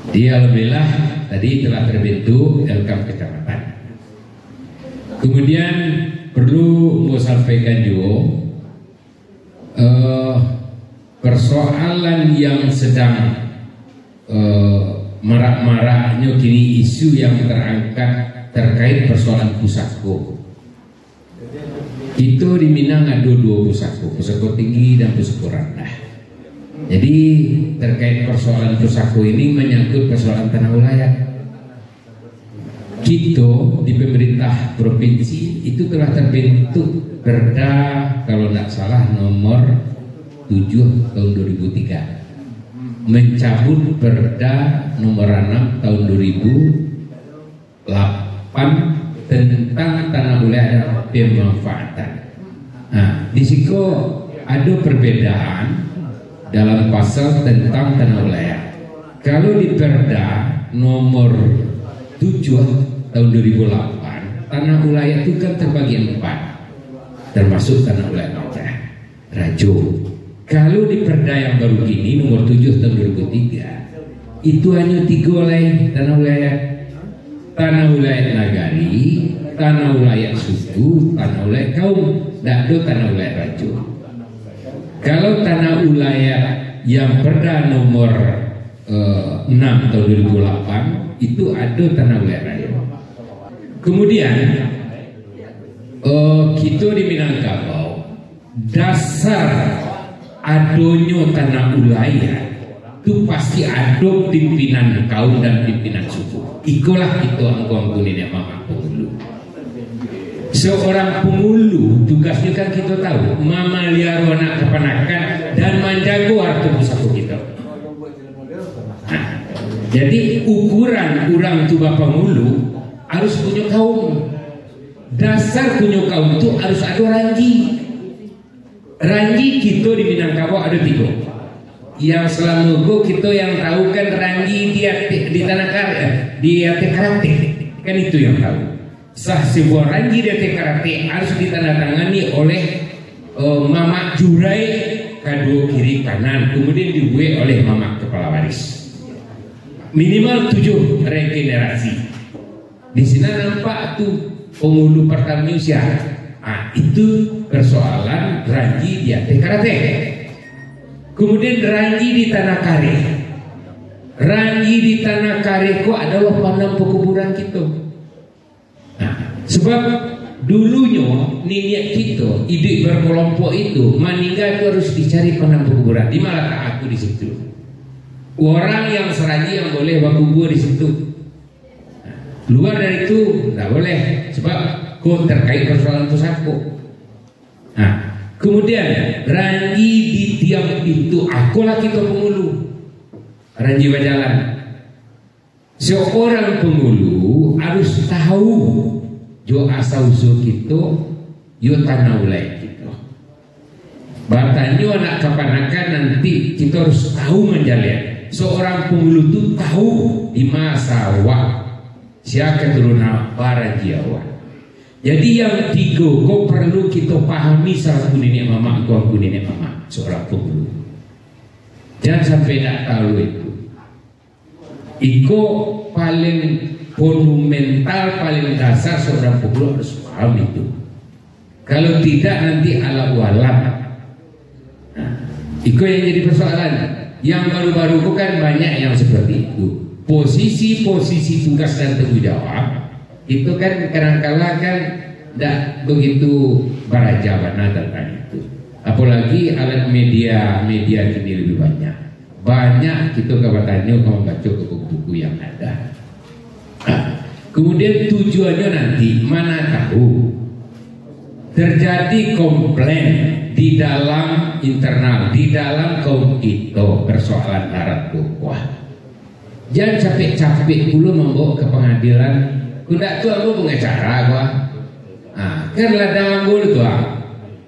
S9: Di alhamdulillah tadi telah terbentuk LKAM Kecamatan. Kemudian perlu mau sampaikan juga persoalan yang sedang marak-maraknya kini, isu yang terangkat terkait persoalan pusako. Itu di Minang ada 2 pusako, pusako tinggi dan pusako rendah. Jadi terkait persoalan pusako ini menyangkut persoalan tanah wilayah. Kita di pemerintah provinsi itu telah terbentuk Perda kalau tidak salah nomor 7 tahun 2003, mencabut Perda nomor 6 tahun 2000 tentang tanah wilayah dan pemanfaatan. Nah, di situ ada perbedaan dalam pasal tentang tanah wilayah. Kalau di Perda nomor 7 tahun 2008, tanah wilayah itu kan terbagi 4, termasuk tanah wilayah Rajo. Kalau di Perda yang baru ini nomor 7 tahun 2003, itu hanya 3 wilayah tanah wilayah. Tanah wilayah nagari, tanah wilayah suku, tanah wilayah kaum, dan ada tanah wilayah Rajo. Kalau tanah wilayah yang Perda nomor 6 tahun 2008 itu ada tanah wilayah Rajo. Kemudian kita di Minangkabau, dasar adonyo tanah wilayah itu pasti ada pimpinan kaum dan pimpinan suku. Ikulah itu angkong ini mama pengulu. Seorang pengulu tugasnya kan kita tahu memelihara anak kepanakan dan menjaga harta pusaka kita. Nah, jadi ukuran orang tua pengulu harus punya kaum. Dasar punya kaum itu harus ada ranji. Ranji kita di Minangkabau ada 3. Yang selama kita yang tahu kan ranji di tanah karya, di karate, kan itu yang tahu. Sah sebuah ranji di karate harus ditandatangani oleh mama jurai kedua kiri kanan, kemudian dibuat oleh mama kepala waris. Minimal 7 regenerasi. Di sini nampak tuh penghulu pertama usia. Ah, itu persoalan ranji di karate. Kemudian ranji di tanah kare. Ranji di tanah kare kok adalah pandang pekuburan kita. Nah, sebab dulunya niat kita ide berkelompok itu meninggal itu harus dicari pandang pekuburan. Di mana tak aku di situ. Orang yang seranji yang boleh berkubur di situ. Nah, luar dari itu tidak boleh sebab kok terkait persoalan pusako. Nah, kemudian ranji di tiang itu akulah kita pengulu. Ranji berjalan. Seorang pengulu harus tahu jo asal usul kita, yo tanah wilayah kita. Batanyo anak kapanakan nanti kita harus tahu menjalin. Seorang pengulu itu tahu di masa siapa keturunan para Jawa. Jadi yang 3 kok perlu kita pahami salah satu nenek mama, aku nenek mama seorang pengulu. Jangan sampai tak tahu itu. Iko paling monumental, paling dasar seorang pengulu harus paham itu. Kalau tidak nanti ala walam. Nah, iko yang jadi persoalan. Yang baru-baru itu kan banyak yang seperti itu. Posisi-posisi tugas dan tanggung jawab itu kan kadang-kala kan tidak begitu barajabana tentang itu. Apalagi alat media kini lebih banyak. Banyak kita kabarnya kalau baca buku-buku yang ada. Kemudian tujuannya nanti mana tahu terjadi komplain di dalam internal, di dalam kaum kita persoalan darat bawah. Jangan capek-capek dulu membawa ke pengadilan. Kuda tu aku pengacara gua. Kan ladang gua tu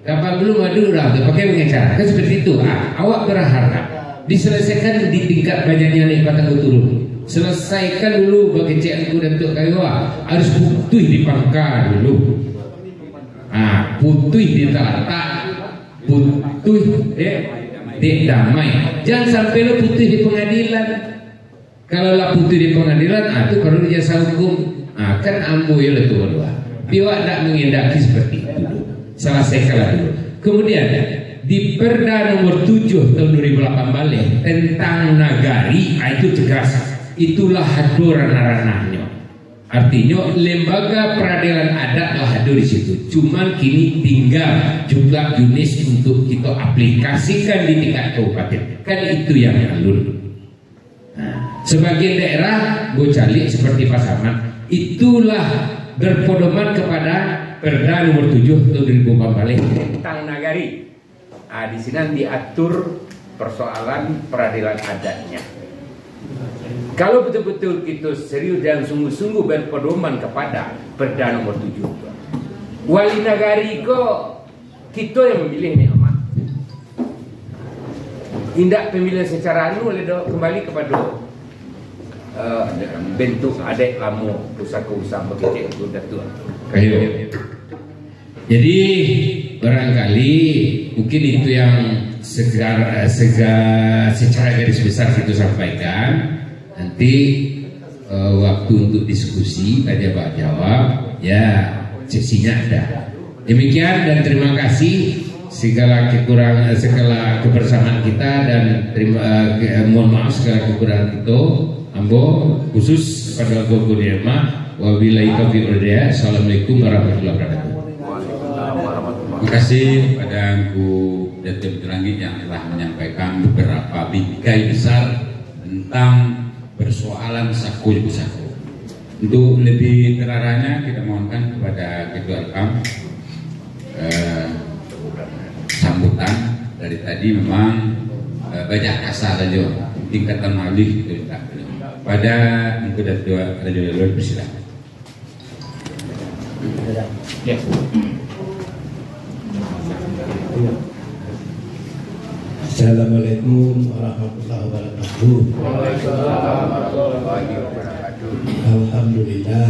S9: kapan belum ada orang tu pakai pengacara. Kan seperti itu. Awak berharap diselesaikan di tingkat banyaknya naik batang turun. Selesaikan dulu bagi cek aku dan tuk kayu harus putih di pangkal dulu. Putih di telatak, putih di damai. Jangan sampai lo putih di pengadilan. Kalau lah putih di pengadilan, itu perlu jasa hukum. Kan ambu ya itu dua. Dia tidak mengendaki seperti itu. Selesaikanlah dulu. Kemudian di Perda nomor 7 tahun 2008 balik tentang nagari, itu tegas. Itulah hadir ranah-ranahnya. Artinya lembaga peradilan adat lah hadir di situ. Cuman kini tinggal jumlah unit untuk kita aplikasikan di tingkat kabupaten. Kan itu yang alur. Sebagian daerah Bocalik seperti Pasaman itulah berpedoman kepada Perda nomor 7 tahun 2004 tentang nagari. Di sini diatur persoalan peradilan adatnya. Kalau betul-betul kita serius dan sungguh-sungguh berpedoman kepada Perda nomor 7, wali nagari kok kita yang memilih nikmat. Tindak pemilihan secara anu kembali kepada bentuk adat lama pusaka usaha begitu itu Datuk Kayo. Jadi barangkali mungkin itu yang secara garis besar kita sampaikan. Nanti waktu untuk diskusi tanya jawab ya sesinya ada. Demikian dan terima kasih segala kebersamaan kita dan mohon maaf segala kekurangan itu. Ambo khusus pada Guru Dharma. Wabillahi taufiq wal hidayah. Assalamualaikum warahmatullahi wabarakatuh.
S6: Terima kasih pada Ibu Datuk Langit yang telah menyampaikan beberapa bingkai besar tentang persoalan saku saku. Untuk lebih terarahnya kita mohonkan kepada Ketua Elkam sambutan. Dari tadi memang banyak kasar saja tingkatan malih itu pada Ibu Datuk Langit bersilakan.
S9: Ya.
S8: Assalamualaikum warahmatullahi wabarakatuh. Alhamdulillah,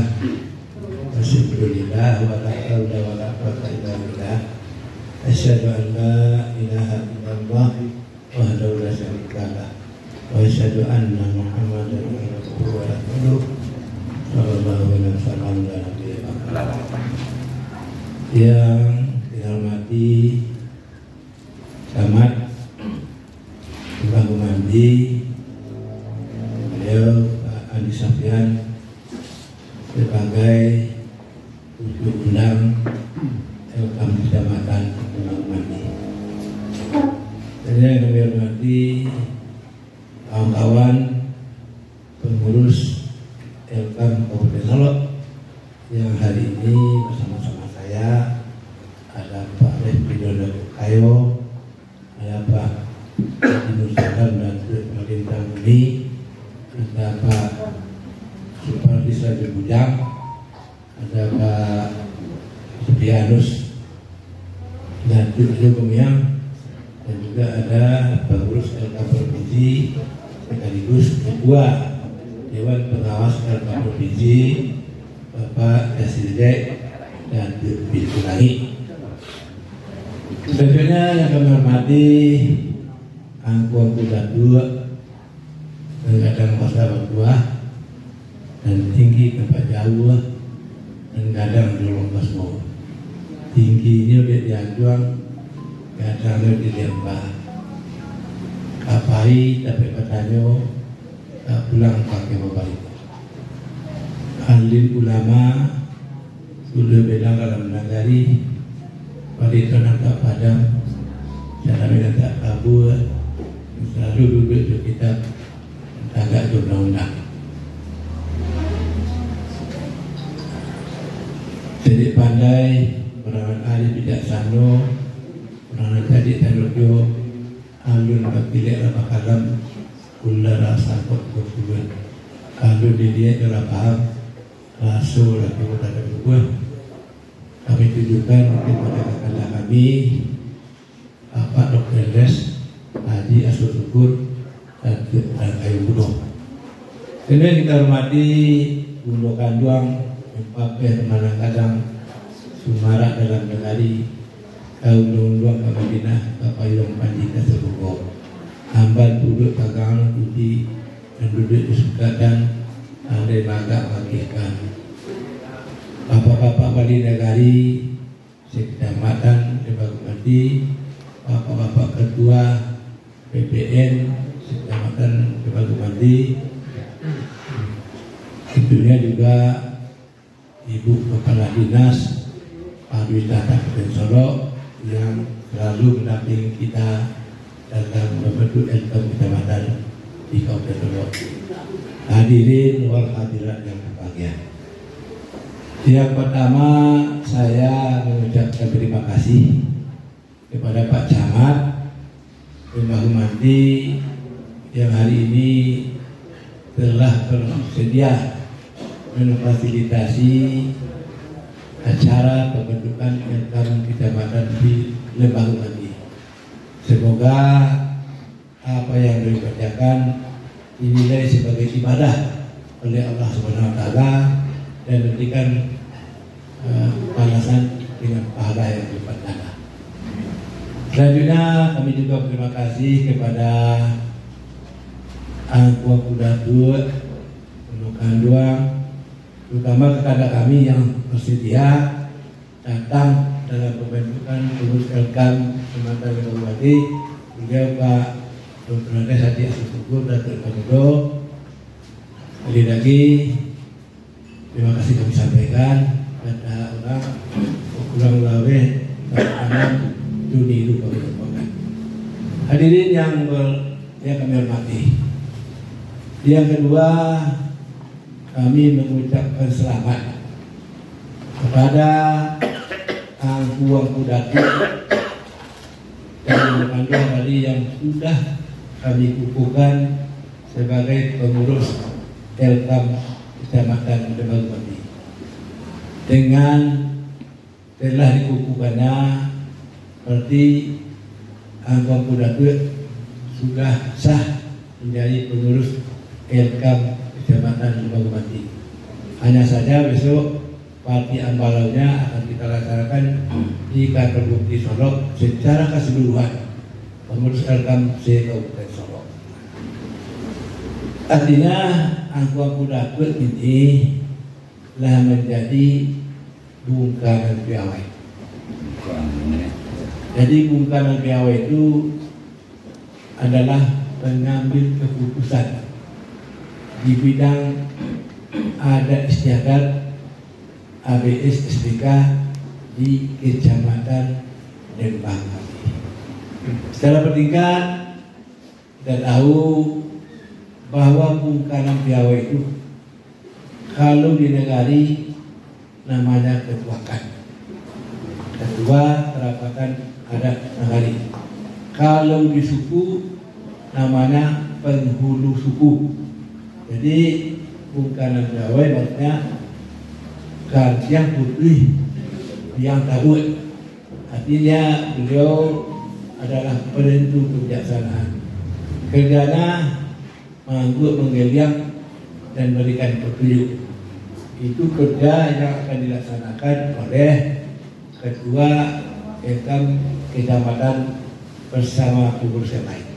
S8: wasyukurillah, wa la hawla wa la quwwata illa billah. Asyhadu an la ilaha illallah wahdahu la syarika lah, wa asyhadu anna Muhammadan abduhu wa rasuluh sallallahu alaihi wasallam. Yang dihormati Camat Mbah Gumandi, beliau Pak Andi Safyan sebagai wujud undang Elkam Kecamatan Mbah Gumandi. Saya kami hormati kawan-kawan pengurus Elkam Kabupaten Solok yang hari ini bersama-sama saya ada Pak Refri Datuk Kayo, ada Pak Dinusakan dan Pemerintah Budi, ada Pak Supardi Saja Bujang, ada Pak Supianus dan Jukumiang, dan juga ada pengurus Elkam Provinsi sekaligus Ketua Dewan Pengawas Elkam Provinsi Bapak Yasidek dan Bilkulangi. Selanjutnya yang kami hormati Angkuang Kuda 2 kadang masa berdua dan tinggi tempat jauh dan kadang dolong basmo. Tinggi ini udah dianjuang, kadang udah dilembah. Kapai tapi katanya tak pulang pakai mobil. Alim ulama sudah bilang dalam nagari balik tanah tak padam, cara mereka tak kabur, selalu duduk di kitab tagak undang-undang. Jadi pandai, orang ahli bijaksana, orang tadi taruh alun bagilik apa kalam, ular sangkut berkuat. Kalau dia adalah paham, rasul lagi berada berkuat. Kami tunjukkan mungkin pada kakak kami Bapak Dr. Les Haji Asur Syukur dan Kayu Budo. Kemudian kita hormati Bundo Kanduang Empape Manang Kadang Sumarak dalam negari kaum Nungguang ke Madinah Bapak Yong Pandi Kasebugo Hambat duduk pagangan putih dan duduk di Sukatan Andai Maga Pakistan Bapak-bapak wali negari sekecamatan Debagumandi, bapak-bapak ketua PPN sekecamatan Debagumandi, tentunya juga ibu kepala dinas pariwisata Kabupaten Solok yang selalu mendampingi kita dalam membentuk Elkam Kecamatan di Kabupaten Solok. Hadirin wal hadirat yang berbahagia. Yang pertama saya mengucapkan terima kasih kepada Pak Camat Mbah Gumandi yang hari ini telah bersedia memfasilitasi acara pembentukan Elkam Kecamatan di Lembang Mati. Semoga apa yang dikerjakan dinilai sebagai ibadah oleh Allah Subhanahu wa taala dan memberikan balasan dengan pahala yang berlipat ganda. Selanjutnya kami juga berterima kasih kepada Angkuh Kudatur Nukanduang, terutama kepada kami yang bersedia datang dalam pembentukan pengurus Elkam Kecamatan Lembang Mati. Beliau Pak Dr. Hades Hadi Asusukur dan Terpamudo. Sekali lagi terima kasih kami sampaikan pada orang kurang lawe tangan dunia lupa merupakan hadirin yang kami hormati. Yang kedua, kami mengucapkan selamat kepada Angkuh Kudatur dan Angkuh tadi yang sudah kami kukuhkan sebagai pengurus Elkam Kecamatan Lembang Mati. Dengan telah dikukuhkannya, berarti Angkuh Kudatur sudah sah menjadi pengurus Elkam Kecamatan Lembang Mati. Hanya saja besok parti ambalaunya akan kita laksanakan di kantor Bupati Solok secara keseluruhan pengurus Elkam se-Kabupaten Solok. Artinya Angkuh Kudatur ini telah menjadi bungkaran piawai. Jadi bungkaran piawai itu adalah pengambil keputusan di bidang adat istiadat ABS SPK di Kecamatan Lembang Mati. Secara bertingkat kita tahu bahwa bungkaran piawai itu kalau di negari namanya ketuakan, ketua terapatan adat negari. Kalau di suku namanya penghulu suku. Jadi bungkaran piawai maksudnya gantian putih yang tabut. Artinya beliau adalah penentu kebijaksanaan. Kerjanya menggeliang dan memberikan petunjuk. Itu kerja yang akan dilaksanakan oleh Ketua Elkam Kecamatan bersama pengurus yang lain.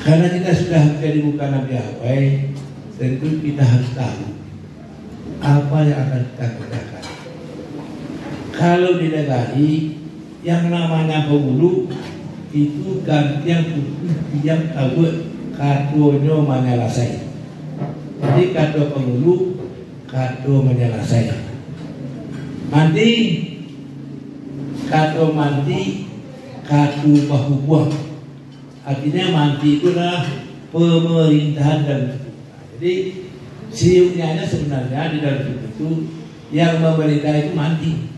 S8: Karena kita sudah menjadi bungkaran piawai, tentu kita harus tahu apa yang akan kita kerjakan. Kalau di negari yang namanya penghulu itu gantian putih yang kabut kadonya menyelasai. Jadi kado penghulu kado menyelasai. Mandi kado mandi kado bahu buang. Artinya mandi itu adalah pemerintahan dan jadi siupnya sebenarnya di dalam itu yang memerintah itu mandi.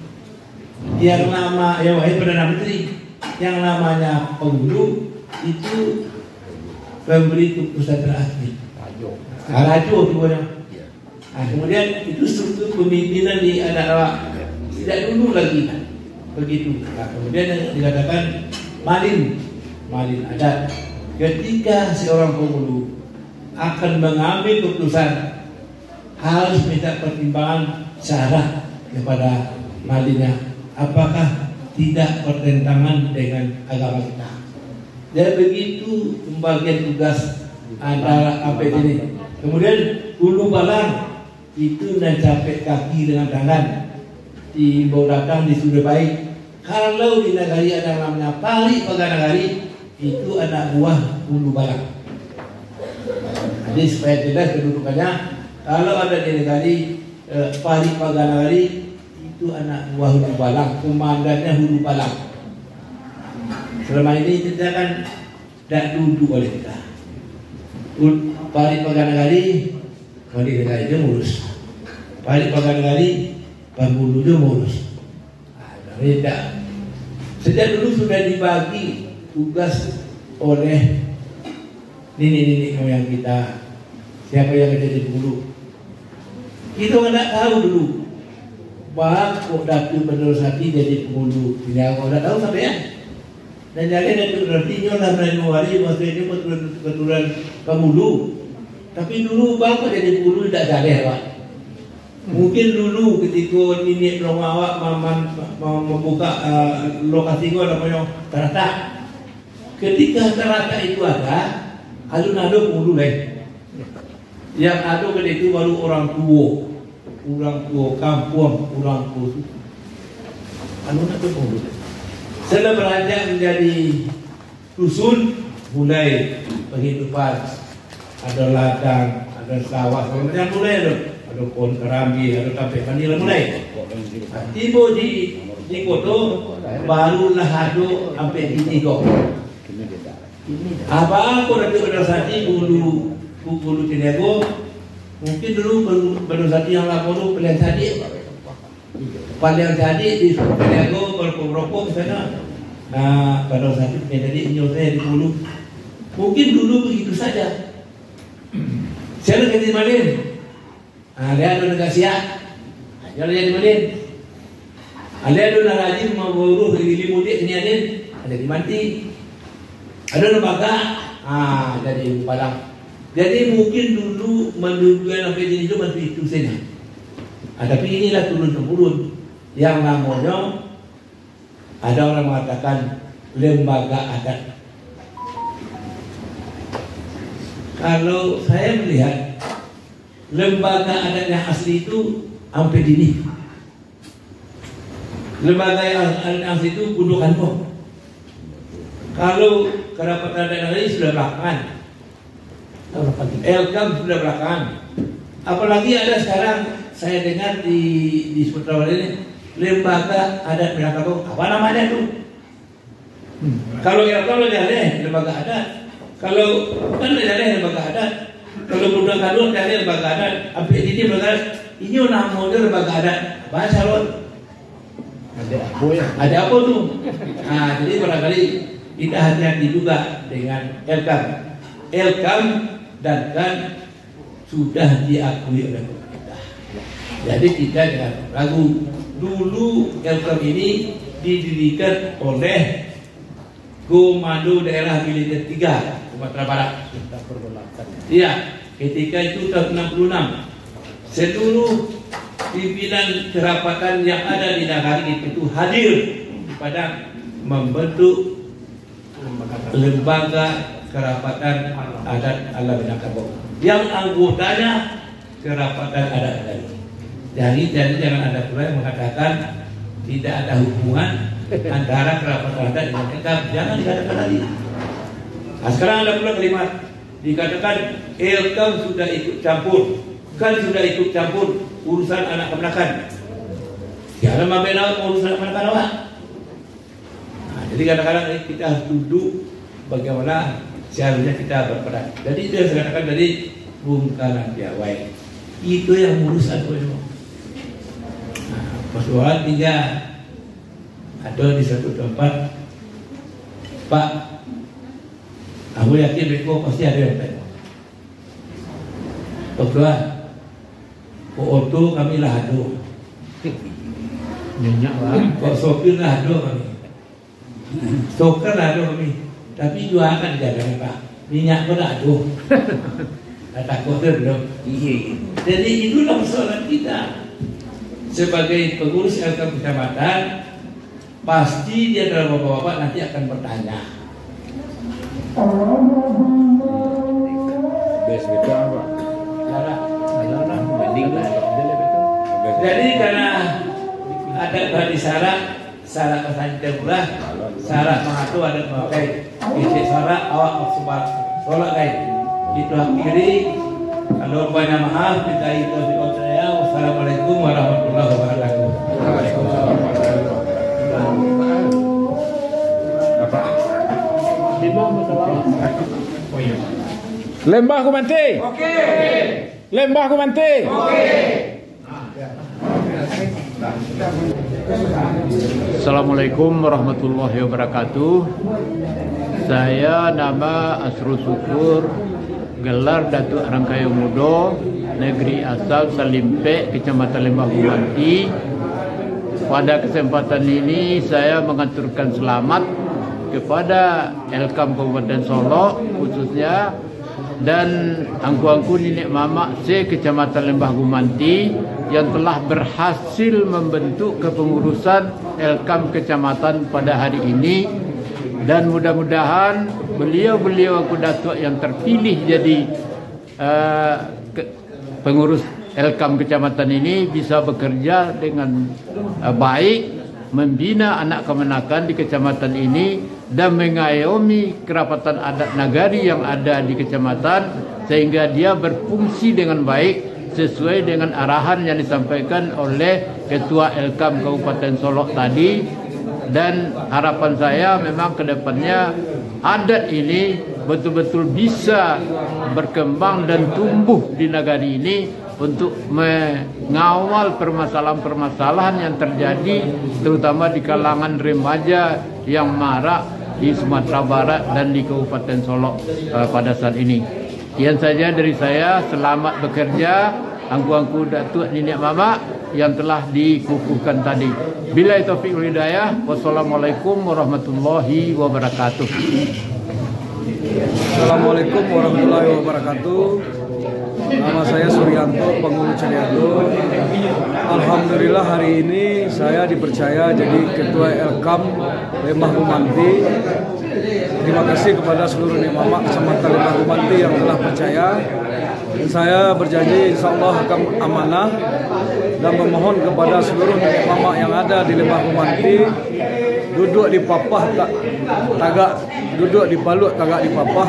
S8: Yang nama ya wahai Perdana Menteri, yang namanya penghulu itu pemberi keputusan terakhir. Rajo sebenarnya. Nah, kemudian itu struktur pemimpinan di anak tidak dulu lagi begitu. Nah, kemudian dikatakan malin adat. Ketika seorang penghulu akan mengambil keputusan harus minta pertimbangan syarat kepada malinnya, apakah tidak bertentangan dengan agama kita. Dan begitu pembagian tugas antara APT ini. Kemudian hulu balang itu mencapai kaki dengan tangan, dibawa datang di sudah baik. Kalau di negari ada namanya Pari Paganagari, itu anak buah hulu balang. Jadi supaya jelas kedudukannya, kalau ada di negari Pari Paganagari itu anak buah hulu balang, komandannya hulu balang. Selama ini kita kan tidak duduk oleh kita. Pari Paganagari, wali negara itu ngurus. Pari Paganagari, penghulu itu ngurus. Tidak. Sejak dulu sudah dibagi tugas oleh
S7: nenek-nenek moyang kita, siapa yang ada di dulu. Kita nggak tahu dulu. Bang, kok Datuk Bendorosati jadi penghulu. Tidak nggak tahu sampai ya. Dan jadi Datuk Bendorosati lah berani mewari maksudnya keturunan Kamulu. Tapi dulu bang kok jadi penghulu tidak jadi Pak. Mungkin dulu ketika nenek dong awak membuka lokasi gua namanya Terata. Ketika Terata itu ada, alun-alun penghulu lain. Yang ada ketika itu baru orang tua kampung, orang tua alun-alun penghulu. Setelah beranjak menjadi dusun, mulai penghidupan, ada ladang, ada sawah, macam mulai ada pohon kerambi, ada kafe vanila mulai. Tiba di kota barulah ada sampai di tiga. Apa Datuk Bendorosati Bulu Tinago, mungkin dulu Bendorosati yang lapor dulu pilihan tadi. Paling tadi di Tinago berpokok ke sana. Nah, Bendorosati punya tadi nyosnya di Bulu. Mungkin dulu begitu saja. Saya lagi di Malin. Ada negara siap. Ada di Malin. Ada narajin mau buruh di Limudik ini ada di Manti. Ada lembaga, jadi Padang. Jadi mungkin dulu mendudukan apa jenis itu masih itu saja. Tapi inilah turun-temurun yang namanya ada orang mengatakan lembaga adat. Kalau saya melihat lembaga adat yang asli itu sampai dini. Lembaga yang asli itu gundukan kok. Kalau kerapatan adat lain sudah belakangan. Elkam sudah belakangan. Apalagi ada sekarang saya dengar di Sumatera Barat ini lembaga adat Minangkabau. Apa namanya itu? Kalau Elkam ada lembaga adat. Kalau kan ada lembaga adat. Kalau Gunung Kidul ada lembaga adat. Sampai ini lembaga ini namanya lembaga adat. Bahasa lo. Ada apa tuh? Nah, jadi barangkali kita hati-hati juga dengan Elkam. Elkam dan kan sudah diakui oleh pemerintah. Jadi kita jangan ragu. Dulu Elkam ini didirikan oleh Komando Daerah Militer 3 Sumatera Barat. Iya, ketika itu tahun 66. Seluruh pimpinan kerapatan yang ada di negara itu hadir pada membentuk lembaga kerapatan adat ala Minangkabau yang anggotanya kerapatan adat tadi. Jadi jangan ada pula yang mengatakan tidak ada hubungan antara kerapatan adat dengan Elkam. Jangan dikatakan lagi. Nah, sekarang ada pula kalimat dikatakan Elkam sudah ikut campur, kan sudah ikut campur urusan anak kemenakan. Ya, ada mabena urusan anak kemenakan awak. Nah, jadi kadang-kadang kita harus duduk bagaimana seharusnya kita berperan. Jadi itu yang saya katakan tadi bungkaran piawai. Itu yang ngurus aku itu. Nah, persoalan 3 ada di satu tempat. Pak, aku yakin Beko pasti ada yang tanya. Tuan, Orto kami lah ado.
S1: Nyenyak lah.
S7: Kok sopir lah ado kami. Stoker lah ado kami. Tapi juga akan dijaga Pak. Minyak pun ado. Takut belum. Jadi itulah persoalan kita. Sebagai pengurus Elkam kecamatan, pasti dia dalam bapak-bapak nanti akan bertanya. Jadi karena ada tadi syarat kesanjian pula, syarat mengatur ada memakai isi syarat awak sobat sholat kain. Itu akhiri. Kalau banyak maaf kita itu saya. Wassalamualaikum warahmatullahi wabarakatuh.
S6: Lembah Kumanti. Oke. Lembah Kumanti. Oke.
S10: Assalamualaikum warahmatullahi wabarakatuh. Saya nama Asrul Syukur gelar Datuk Rangkayo Mudo, negeri asal Salimpe, Kecamatan Lembah Gumanti. Pada kesempatan ini saya mengaturkan selamat kepada Elkam Kabupaten Solok khususnya dan angku-angku nenek mamak se Kecamatan Lembah Gumanti yang telah berhasil membentuk kepengurusan Elkam Kecamatan pada hari ini, dan mudah-mudahan beliau-beliau angku datuk yang terpilih jadi pengurus Elkam Kecamatan ini bisa bekerja dengan baik, membina anak kemenakan di kecamatan ini dan mengayomi kerapatan adat nagari yang ada di kecamatan sehingga dia berfungsi dengan baik sesuai dengan arahan yang disampaikan oleh Ketua Elkam Kabupaten Solok tadi. Dan harapan saya memang ke depannya adat ini betul-betul bisa berkembang dan tumbuh di negari ini untuk mengawal permasalahan-permasalahan yang terjadi terutama di kalangan remaja yang marak di Sumatera Barat dan di Kabupaten Solok pada saat ini. Sekian saja dari saya. Selamat bekerja angku-angku datuk nenek mamak yang telah dikukuhkan tadi. Billahi taufiq wal hidayah. Wassalamualaikum warahmatullahi wabarakatuh.
S11: Assalamualaikum warahmatullahi wabarakatuh. Nama saya Suryanto, penghulu Caniago. Alhamdulillah hari ini saya dipercaya jadi Ketua Elkam Lembah Gumanti. Terima kasih kepada seluruh nenek mamak Kecamatan Lembah Gumanti yang telah percaya. Saya berjanji insya Allah akan amanah dan memohon kepada seluruh nenek mamak yang ada di Lembah Gumanti duduk di papah tagak, duduk di balut tagak di papah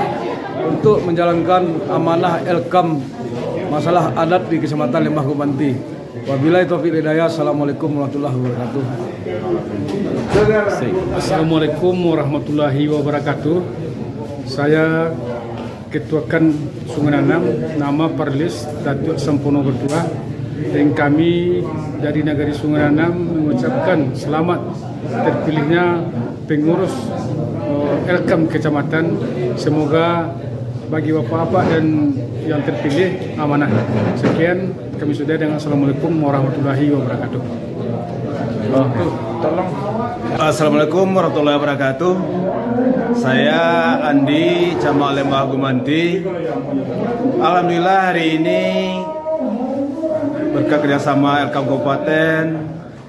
S11: untuk menjalankan amanah Elkam masalah adat di Kecamatan Lembah Gumanti. Wabillahi taufiq wal hidayah. Assalamualaikum warahmatullahi wabarakatuh.
S12: Assalamualaikum warahmatullahi wabarakatuh. Saya Ketuakan Sungai Nanam, nama Parlis Datuk Sempono Bertua, dan kami dari Negari Sungai Nanam mengucapkan selamat terpilihnya pengurus Elkam Kecamatan. Semoga bagi bapak-bapak dan yang terpilih amanah. Sekian kami sudah dengan Assalamualaikum warahmatullahi wabarakatuh.
S1: Assalamualaikum warahmatullahi wabarakatuh. Saya Andi, Camat Lembah Gumanti. Alhamdulillah hari ini berkat kerjasama Elkam Kabupaten,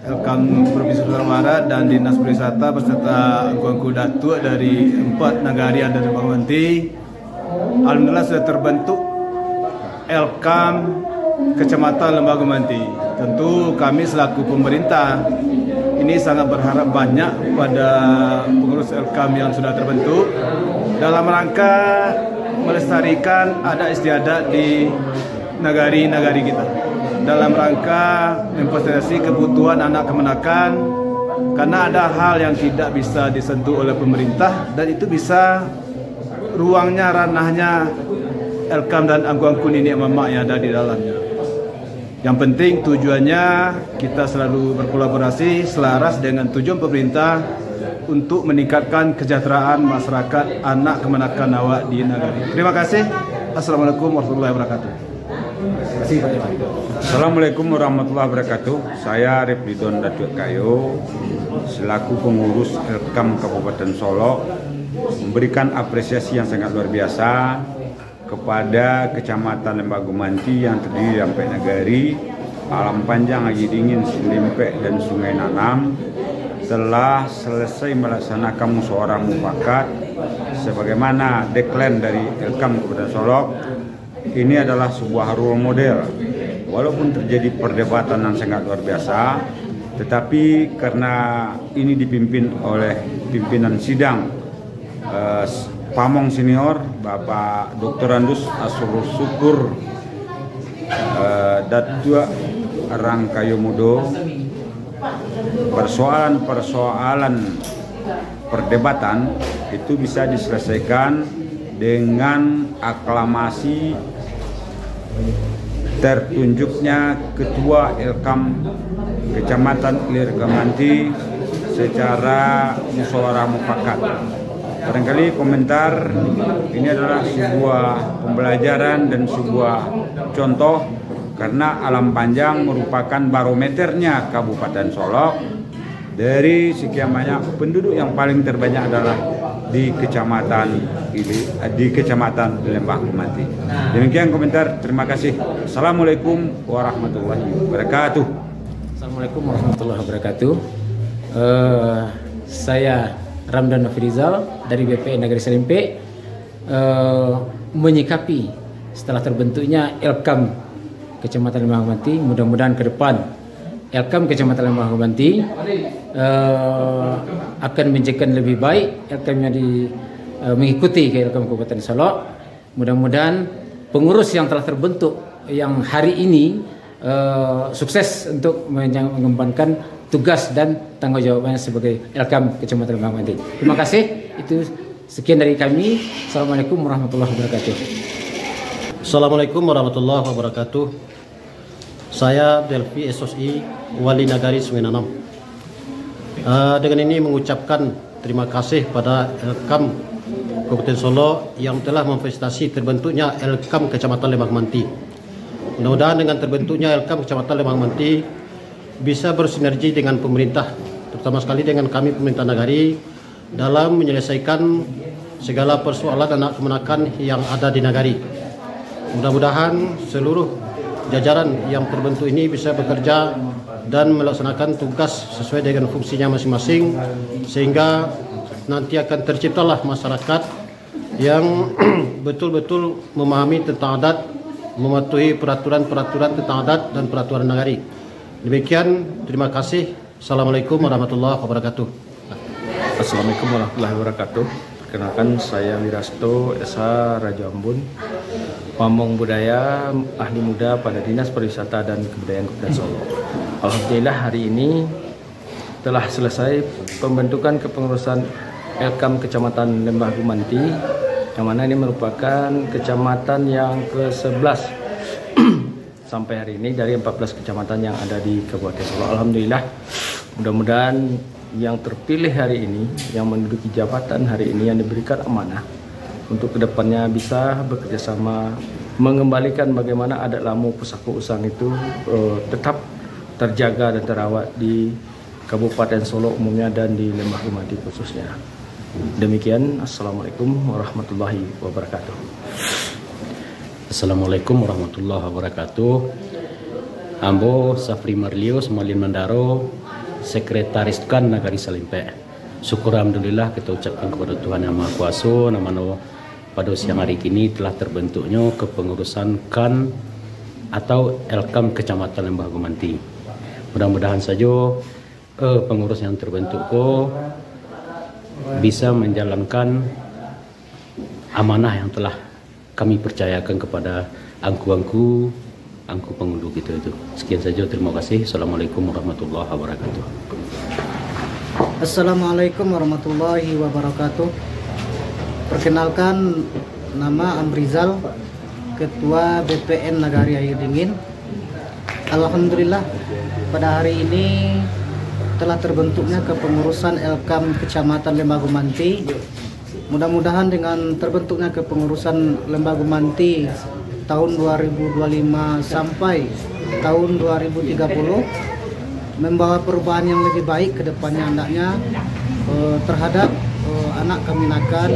S1: Elkam Provinsi Sumatera Barat dan Dinas Pariwisata beserta angku-angku datuk dari 4 nagari yang ada di Lembah Gumanti, alhamdulillah sudah terbentuk Elkam Kecamatan Lembah Gumanti. Tentu kami selaku pemerintah ini sangat berharap banyak pada pengurus Elkam yang sudah terbentuk dalam rangka melestarikan adat istiadat di nagari-nagari kita, dalam rangka memfasilitasi kebutuhan anak kemenakan, karena ada hal yang tidak bisa disentuh oleh pemerintah dan itu bisa ruangnya, ranahnya Elkam dan angku-angku nenek mamak yang ada di dalamnya. Yang penting tujuannya kita selalu berkolaborasi selaras dengan tujuan pemerintah untuk meningkatkan kesejahteraan masyarakat anak kemenakan awak di nagari. Terima kasih. Assalamualaikum warahmatullahi wabarakatuh.
S6: Assalamualaikum warahmatullahi wabarakatuh. Saya Repidon Datuk Kayo selaku pengurus Elkam Kabupaten Solok memberikan apresiasi yang sangat luar biasa kepada Kecamatan Lembah Gumanti yang terdiri dari 4 nagari, Alam Panjang, Aji Dingin, Salimpe, dan Sungai Nanam telah selesai melaksanakan musyawarah mufakat sebagaimana deklan dari Elkam Kabupaten Solok. Ini adalah sebuah role model. Walaupun terjadi perdebatan yang sangat luar biasa, tetapi karena ini dipimpin oleh pimpinan sidang Pamong Senior Bapak Dr. Andus Asrul Syukur Datuk Rangkayo Mudo, persoalan-persoalan perdebatan itu bisa diselesaikan dengan aklamasi tertunjuknya Ketua Elkam Kecamatan Lembah Gumanti secara musyawarah mufakat. Barangkali komentar ini adalah sebuah pembelajaran dan sebuah contoh, karena Alam Panjang merupakan barometernya Kabupaten Solok. Dari sekian banyak penduduk yang paling terbanyak adalah di kecamatan Lembah Gumanti. Demikian komentar, terima kasih. Assalamualaikum warahmatullahi wabarakatuh.
S13: Assalamualaikum warahmatullahi wabarakatuh. Saya Ramdan Nofrizal dari BPN Nagari Salimpe menyikapi setelah terbentuknya Elkam Kecamatan Lembah Gumanti, mudah-mudahan ke depan Elkam Kecamatan Lembah Gumanti akan menjadikan lebih baik Elkamnya mengikuti ke Elkam Kabupaten Solok. Mudah-mudahan pengurus yang telah terbentuk yang hari ini sukses untuk mengembangkan tugas dan tanggung jawabnya sebagai Elkam Kecamatan Lembah Gumanti. Terima kasih. Itu sekian dari kami. Assalamualaikum warahmatullahi wabarakatuh.
S14: Assalamualaikum warahmatullahi wabarakatuh. Saya Delvi SOSI Wali Nagari Sungai Nanam. Dengan ini mengucapkan terima kasih pada Elkam Kabupaten Solok yang telah memfasilitasi terbentuknya Elkam Kecamatan Lembah Gumanti. Mudah-mudahan dengan terbentuknya Elkam Kecamatan Lembah Gumanti bisa bersinergi dengan pemerintah, terutama sekali dengan kami pemerintah Nagari dalam menyelesaikan segala persoalan anak kemenakan yang ada di Nagari. Mudah-mudahan seluruh jajaran yang terbentuk ini bisa bekerja dan melaksanakan tugas sesuai dengan fungsinya masing-masing, sehingga nanti akan terciptalah masyarakat yang betul-betul memahami tentang adat, mematuhi peraturan-peraturan tentang adat dan peraturan Nagari. Demikian, terima kasih. Assalamualaikum warahmatullahi wabarakatuh.
S15: Assalamualaikum warahmatullahi wabarakatuh. Perkenalkan, saya Wirasto Esa Raja Ambon, pamong budaya ahli muda pada Dinas Pariwisata dan Kebudayaan Kabupaten Solok. Alhamdulillah hari ini telah selesai pembentukan kepengurusan Elkam Kecamatan Lembah Gumanti, yang mana ini merupakan kecamatan yang ke-11 sampai hari ini dari 14 kecamatan yang ada di Kabupaten Solok. Alhamdulillah, mudah-mudahan yang terpilih hari ini, yang menduduki jabatan hari ini, yang diberikan amanah untuk kedepannya bisa bekerjasama mengembalikan bagaimana adat lamu Pusaka Usang itu tetap terjaga dan terawat di Kabupaten Solok umumnya dan di Lembah Gumanti khususnya. Demikian, Assalamualaikum warahmatullahi wabarakatuh.
S16: Assalamualaikum warahmatullahi wabarakatuh. Ambo Safri Marlius Malin Mandaro, Sekretaris KAN Nagari Salimpe. Syukur alhamdulillah kita ucapkan kepada Tuhan Yang Maha Kuasa, namanya pada siang hari ini telah terbentuknya kepengurusan KAN atau Elkam Kecamatan Lembah Gumanti. Mudah-mudahan saja pengurus yang terbentuk bisa menjalankan amanah yang telah kami percayakan kepada angku pengunduh kita itu. Sekian saja, terima kasih. Assalamualaikum warahmatullahi wabarakatuh.
S17: Assalamualaikum warahmatullahi wabarakatuh. Perkenalkan, nama Amrizal, Ketua BPN Nagari Air Dingin. Alhamdulillah pada hari ini telah terbentuknya kepengurusan Elkam Kecamatan Lembah Gumanti. Mudah-mudahan dengan terbentuknya kepengurusan Lembah Gumanti tahun 2025 sampai tahun 2030 membawa perubahan yang lebih baik ke depannya hendaknya terhadap anak kemenakan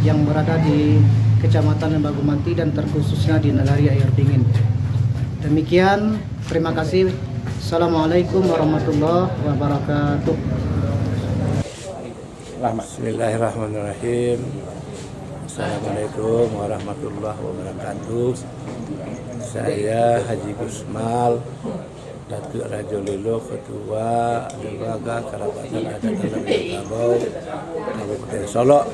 S17: yang berada di Kecamatan Lembah Gumanti dan terkhususnya di Nagari Air Dingin. Demikian, terima kasih. Assalamualaikum warahmatullahi wabarakatuh.
S8: Bismillahirrahmanirrahim. Assalamualaikum warahmatullahi wabarakatuh. Saya Haji Gusmal, Datuk Rajo Lilo, Ketua Lembaga Kerapatan Adat dan Minangkabau Kabupaten Solok,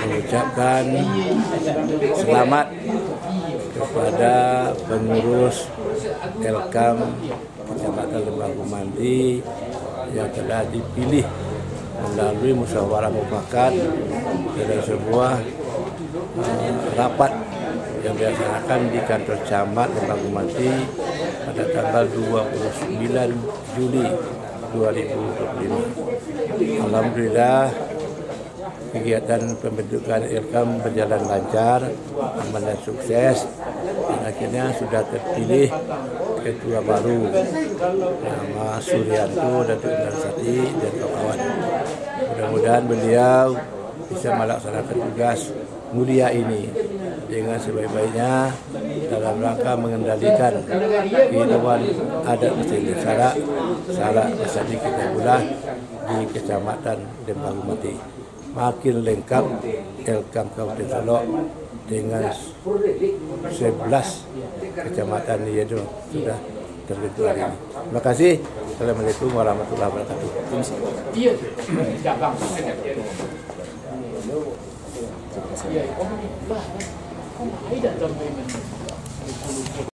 S8: mengucapkan selamat kepada pengurus Elkam Kecamatan Lembah Gumanti yang telah dipilih melalui musyawarah mufakat dari sebuah rapat yang dilaksanakan di kantor camat Lembah Gumanti pada tanggal 29 Juli 2025. Alhamdulillah kegiatan pembentukan Elkam berjalan lancar, aman dan sukses, dan akhirnya sudah terpilih ketua baru nama Suryanto Datuk Indarsati dan kawan. Mudah-mudahan beliau bisa melaksanakan tugas mulia ini dengan sebaik-baiknya dalam rangka mengendalikan kehidupan adat Mesir Salak Masjid Kitabullah di Kecamatan Dembaru Mati. Makin lengkap Elkam Kabupaten Salak dengan 11 kecamatan yaitu sudah terbentuk hari ini. Terima kasih. Assalamualaikum warahmatullahi wabarakatuh. Terima kasih.